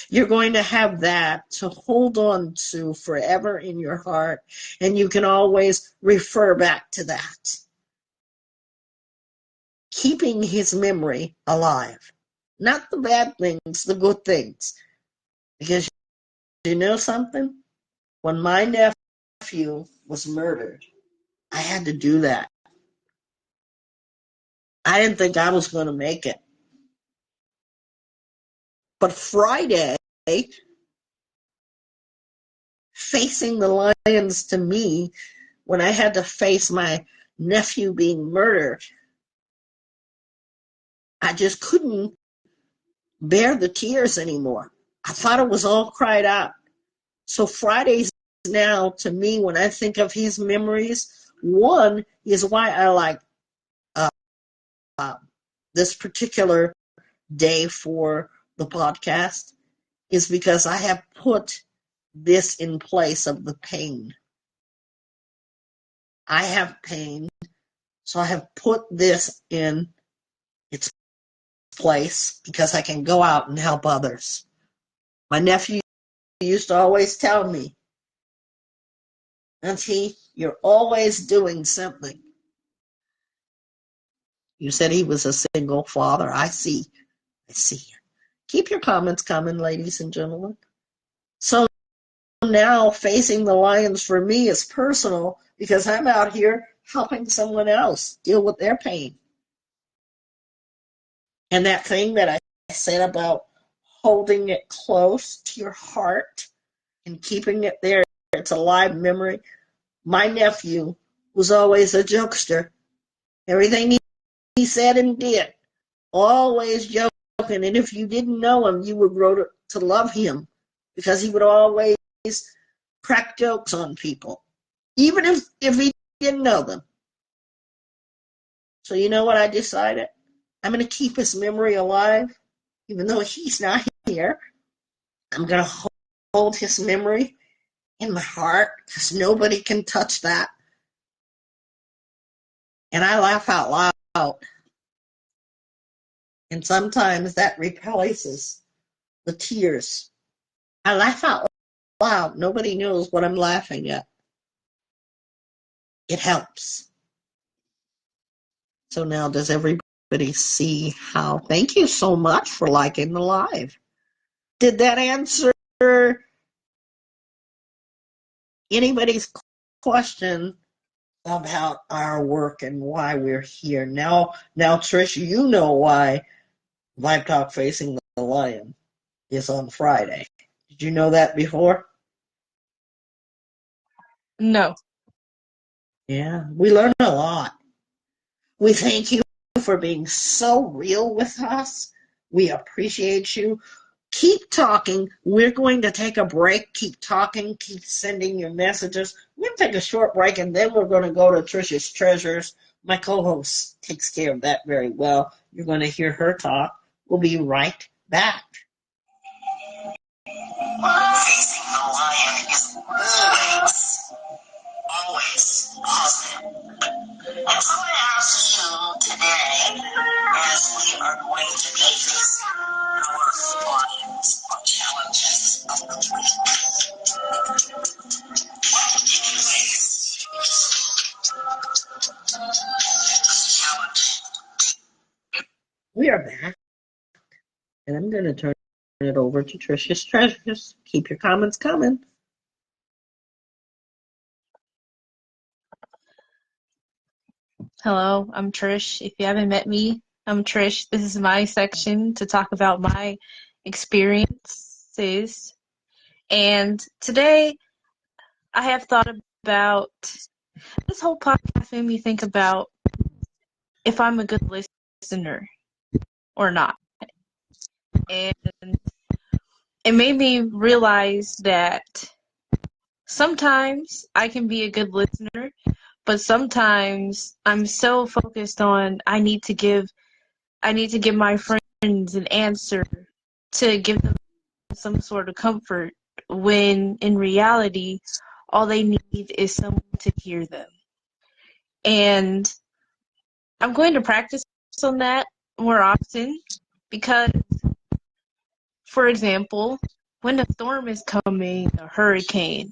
You're going to have that to hold on to forever in your heart, and you can always refer back to that. Keeping his memory alive. Not the bad things, the good things. Because you know something? When my nephew was murdered, I had to do that. I didn't think I was going to make it. But Friday, facing the lions to me, when I had to face my nephew being murdered, I just couldn't bear the tears anymore. I thought it was all cried out. So Fridays now, to me, when I think of his memories, one is why I like this particular day for the podcast, is because I have put this in place of the pain. I have pain So I have put this in its place because I can go out and help others. My nephew used to always tell me, Auntie, you're always doing something. You said he was a single father. I see. Keep your comments coming, ladies and gentlemen. So now facing the lions for me is personal because I'm out here helping someone else deal with their pain. And that thing that I said about holding it close to your heart and keeping it there, it's a live memory. My nephew was always a jokester. Everything he said and did, always joking. And if you didn't know him, you would grow to love him because he would always crack jokes on people, even if he didn't know them. So you know what I decided? I'm going to keep his memory alive, even though he's not here. I'm going to hold his memory in my heart because nobody can touch that. And I laugh out loud. And sometimes that replaces the tears. I laugh out loud. Nobody knows what I'm laughing at. It helps. So now does everybody see how? Thank you so much for liking the live. Did that answer anybody's question about our work and why we're here? Now, Trish, you know why Vibe Talk Facing the Lion is on Friday. Did you know that before? No. Yeah, we learn a lot. We thank you for being so real with us. We appreciate you. Keep talking. We're going to take a break. Keep talking. Keep sending your messages. We're going to take a short break, and then we're going to go to Trisha's Treasures. My co-host takes care of that very well. You're going to hear her talk. We'll be right back. Facing the lion is always positive. And so I ask you today, as we are going to be facing our lions or challenges of the week, what did you face? Challenge. We are back, and I'm going to turn it over to Trisha's Treasures. Keep your comments coming. Hello, I'm Trish. If you haven't met me, I'm Trish. This is my section to talk about my experiences. And today I have thought about this whole podcast made me think about if I'm a good listener or not. And it made me realize that sometimes I can be a good listener, but sometimes I'm so focused on I need to give my friends an answer to give them some sort of comfort when in reality all they need is someone to hear them. And I'm going to practice on that more often because, for example, when a storm is coming, a Hurricane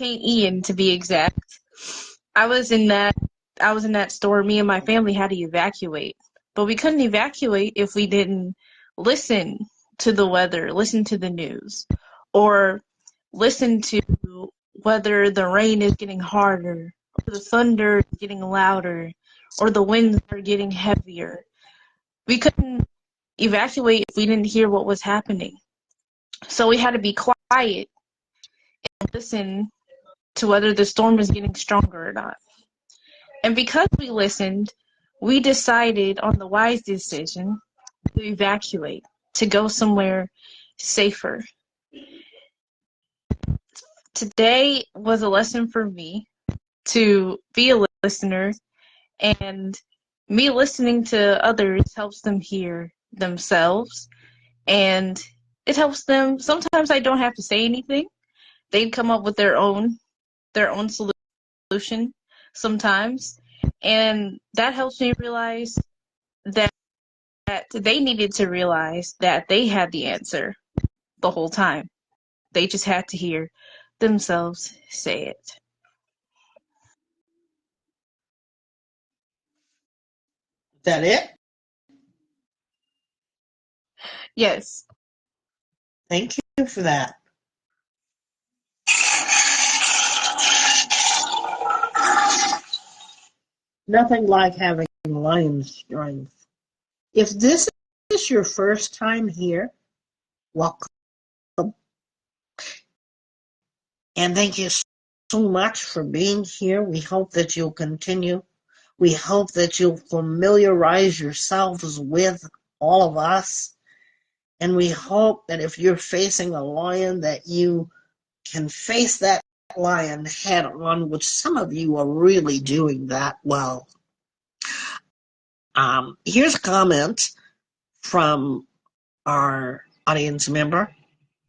Ian to be exact, I was in that storm. Me and my family had to evacuate, but we couldn't evacuate if we didn't listen to the weather, listen to the news, or listen to whether the rain is getting harder, or the thunder is getting louder, or the winds are getting heavier. We couldn't evacuate if we didn't hear what was happening. So we had to be quiet and listen to whether the storm was getting stronger or not. And because we listened, we decided on the wise decision to evacuate, to go somewhere safer. Today was a lesson for me to be a listener, and me listening to others helps them hear themselves, and it helps them. Sometimes I don't have to say anything. They come up with their own solution sometimes. And that helps me realize that they needed to realize that they had the answer the whole time. They just had to hear themselves say it. Is that it? Yes. Thank you for that. Nothing like having lion strength. If this is your first time here, welcome. And thank you so much for being here. We hope that you'll continue. We hope that you'll familiarize yourselves with all of us. And we hope that if you're facing a lion, that you can face that lion head on, which some of you are really doing that well. Here's a comment from our audience member.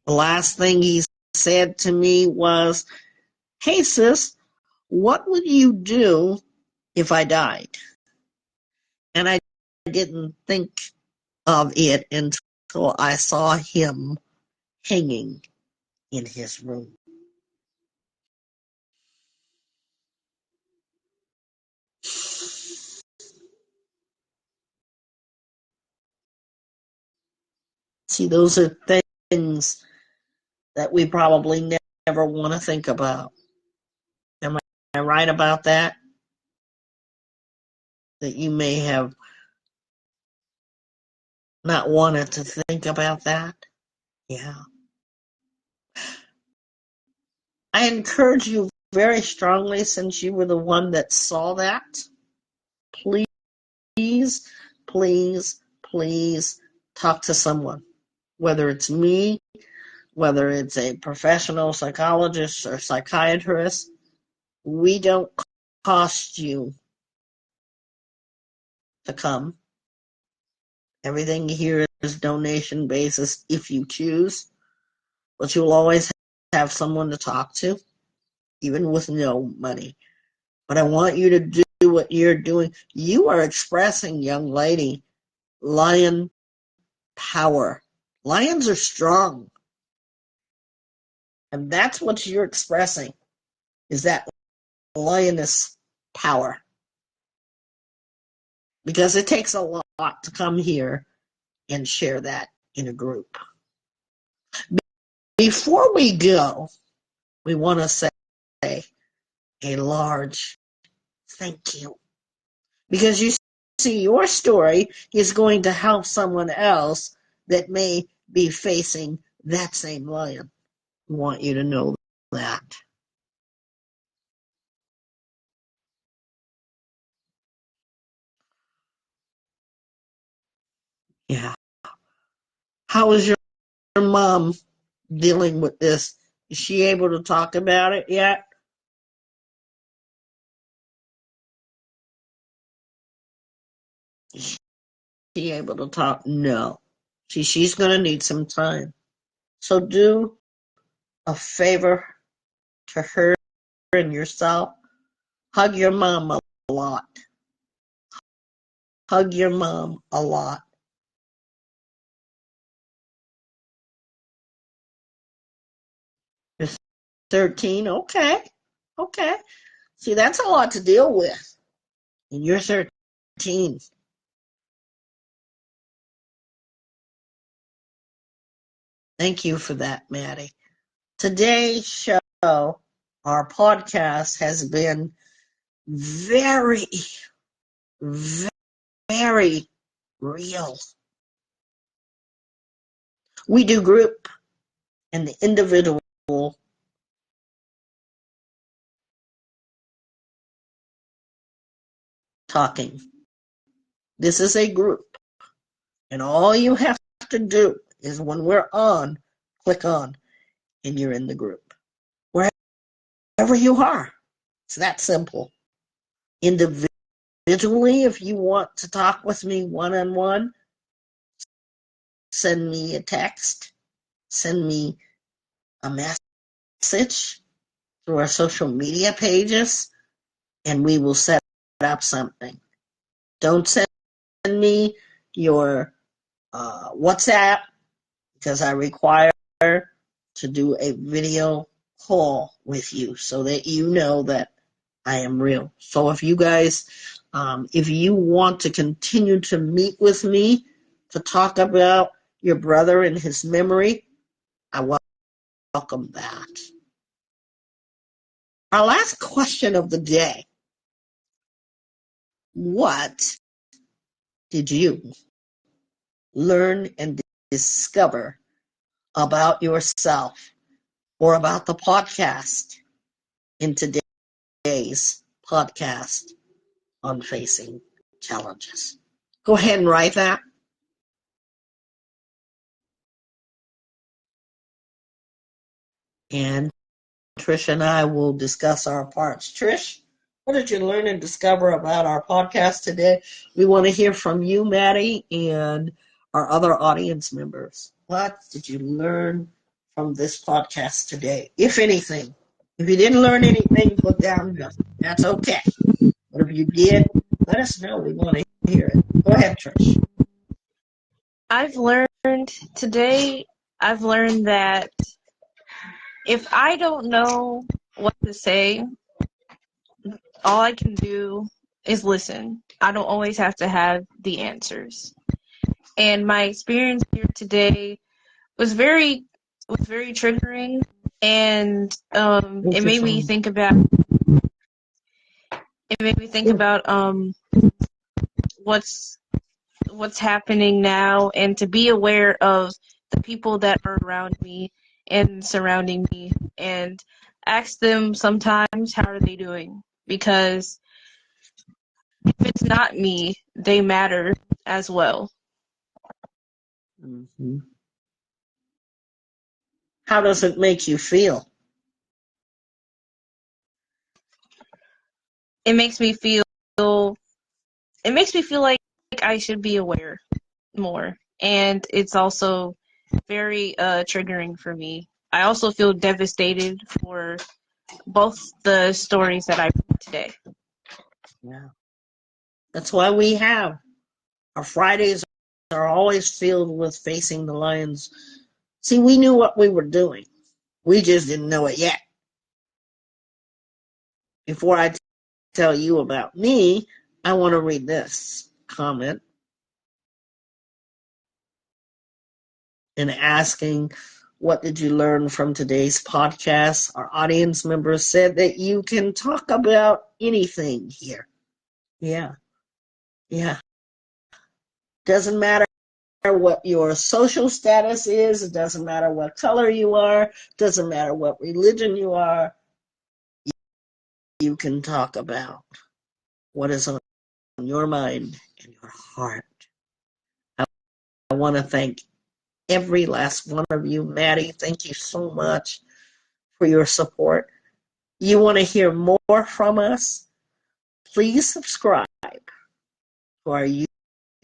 The last thing he said to me was, "Hey sis, what would you do if I died?" And I didn't think of it until I saw him hanging in his room. See, those are things that we probably never want to think about. Am I right about that? That you may have not wanted to think about that? Yeah. I encourage you very strongly, since you were the one that saw that, please, please, please talk to someone, whether it's me, whether it's a professional psychologist or psychiatrist. We don't cost you to come. Everything here is donation basis if you choose, but you'll always have someone to talk to, even with no money. But I want you to do what you're doing. You are expressing, young lady, lion power. Lions are strong. And that's what you're expressing, is that lioness power. Because it takes a lot to come here and share that in a group. Before we go, we want to say a large thank you. Because you see, your story is going to help someone else that may be facing that same lion. We want you to know that. Yeah. How is your mom dealing with this? Is she able to talk about it yet? Is she able to talk? No. She's going to need some time. So do a favor to her and yourself. Hug your mom a lot. Hug your mom a lot. You're 13? Okay. Okay. See, that's a lot to deal with. And you're 13. Thank you for that, Maddie. Today's show, our podcast, has been very, very real. We do group and the individual talking. This is a group. And all you have to do is, when we're on, click on, and you're in the group. Wherever you are. It's that simple. Individually, if you want to talk with me one-on-one, send me a text, send me a message through our social media pages, and we will set up something. Don't send me your WhatsApp because I require to do a video call with you so that you know that I am real. So if you guys, if you want to continue to meet with me to talk about your brother and his memory, I welcome that. Our last question of the day. What did you learn and discover about yourself or about the podcast in today's podcast on facing challenges? Go ahead and write that. And Trish and I will discuss our parts. Trish, what did you learn and discover about our podcast today? We want to hear from you, Maddie, and our other audience members. What did you learn from this podcast today, if anything? If you didn't learn anything, put down nothing. That's okay. But if you did, let us know. We want to hear it. Go ahead, Trish. I've learned today, I've learned that if I don't know what to say, all I can do is listen. I don't always have to have the answers. And my experience here today was very triggering, and it made me think about what's happening now, and to be aware of the people that are around me and surrounding me, and ask them sometimes how are they doing, because if it's not me, they matter as well. Mm-hmm. How does it make you feel? It makes me feel like I should be aware more, and it's also very triggering for me. I also feel devastated for both the stories that I read today. Yeah. That's why we have our Fridays are always filled with facing the lions. See, we knew what we were doing. We just didn't know it yet. Before I tell you about me, I want to read this comment and asking, what did you learn from today's podcast? Our audience members said that you can talk about anything here. Yeah. Doesn't matter what your social status is. It doesn't matter what color you are. Doesn't matter what religion you are. You can talk about what is on your mind and your heart. I want to thank every last one of you. Maddie, thank you so much for your support. You want to hear more from us? Please subscribe to our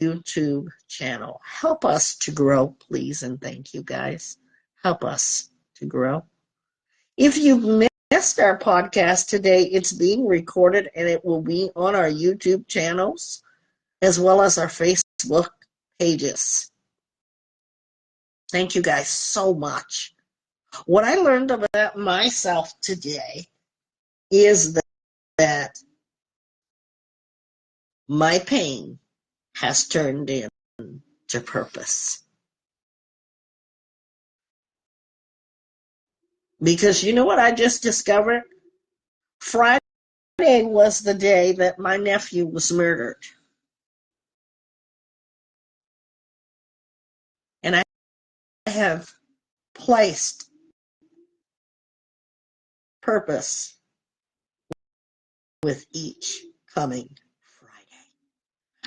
YouTube channel. Help us to grow, please, and thank you, guys. Help us to grow. If you've missed our podcast today, it's being recorded and it will be on our YouTube channels as well as our Facebook pages. Thank you guys so much. What I learned about myself today is that my pain has turned into purpose. Because you know what I just discovered? Friday was the day that my nephew was murdered. And I have placed purpose with each coming Friday.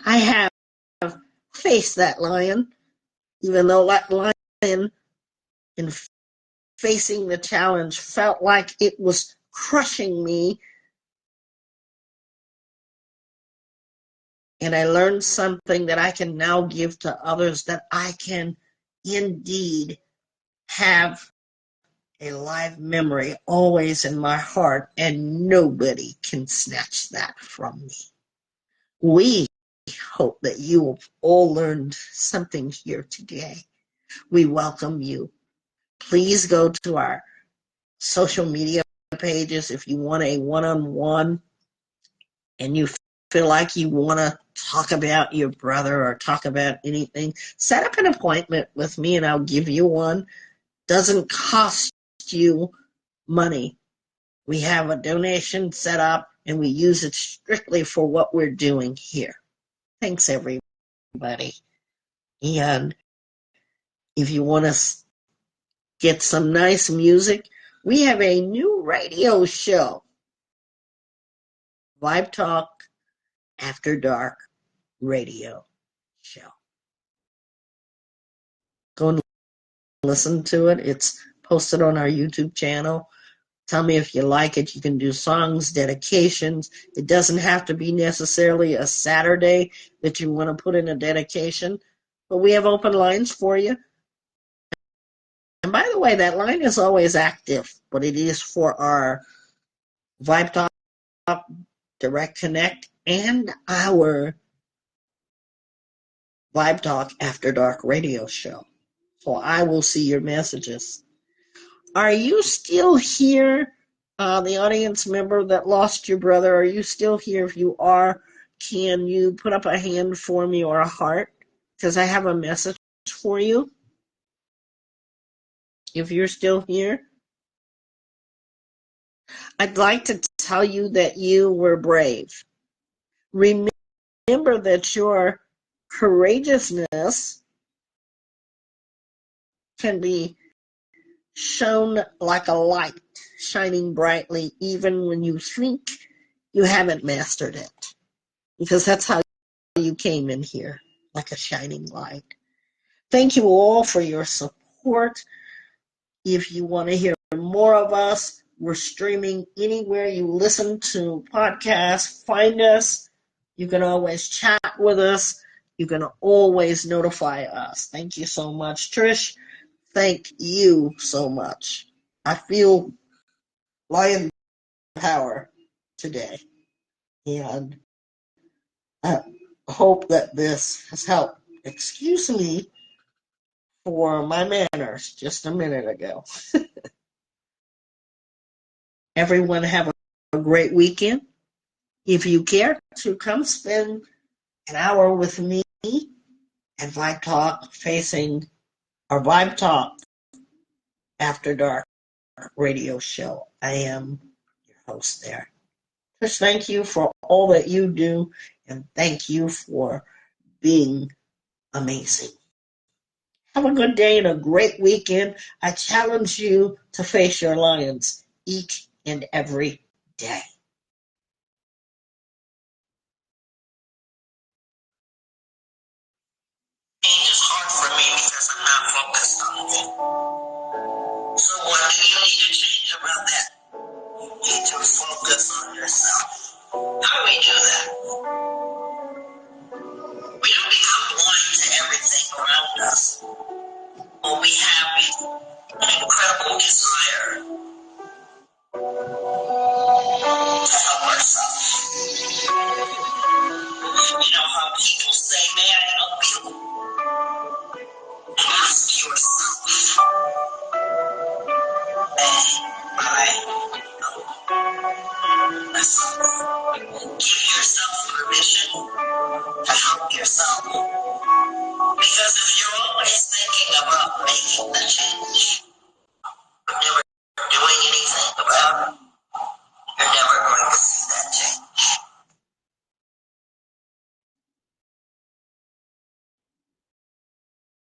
I have faced that lion, even though that lion in facing the challenge felt like it was crushing me. And I learned something that I can now give to others, that I can indeed have a live memory always in my heart, and nobody can snatch that from me. We hope that you have all learned something here today. We welcome you. Please go to our social media pages if you want a one-on-one and you feel like you want to talk about your brother or talk about anything. Set up an appointment with me and I'll give you one. Doesn't cost you money. We have a donation set up and we use it strictly for what we're doing here. Thanks, everybody. And if you want to get some nice music, we have a new radio show, Vibe Talk After Dark Radio Show. Go and listen to it. It's posted on our YouTube channel. Tell me if you like it. You can do songs, dedications. It doesn't have to be necessarily a Saturday that you want to put in a dedication, but we have open lines for you. And by the way, that line is always active, but it is for our Vibe Talk Direct Connect and our Vibe Talk After Dark radio show. So I will see your messages. Are you still here, the audience member that lost your brother? Are you still here? If you are, can you put up a hand for me or a heart? Because I have a message for you. If you're still here, I'd like to tell you that you were brave. Remember that your courageousness can be shone like a light, shining brightly even when you think you haven't mastered it. Because that's how you came in here, like a shining light. Thank you all for your support. If you want to hear more of us, we're streaming anywhere you listen to podcasts. Find us. You can always chat with us. You can always notify us. Thank you so much, Trish. Thank you so much. I feel lion power today. And I hope that this has helped. Excuse me for my manners just a minute ago. Everyone have a great weekend. If you care to come spend an hour with me at Vibe Talk facing our Vibe Talk After Dark radio show, I am your host there. Just thank you for all that you do, and thank you for being amazing. Have a good day and a great weekend. I challenge you to face your lions each and every day. Change is hard for me because I'm not focused on it. So what do you need to change about that? You need to focus on yourself. How do we do that? We don't become blind to everything around us. But we have an incredible desire to help ourselves. You know how people say, may I help you? Ask yourself, may I help myself? Give yourself permission to help yourself. Because if you're always thinking about making the change, but never doing anything about it,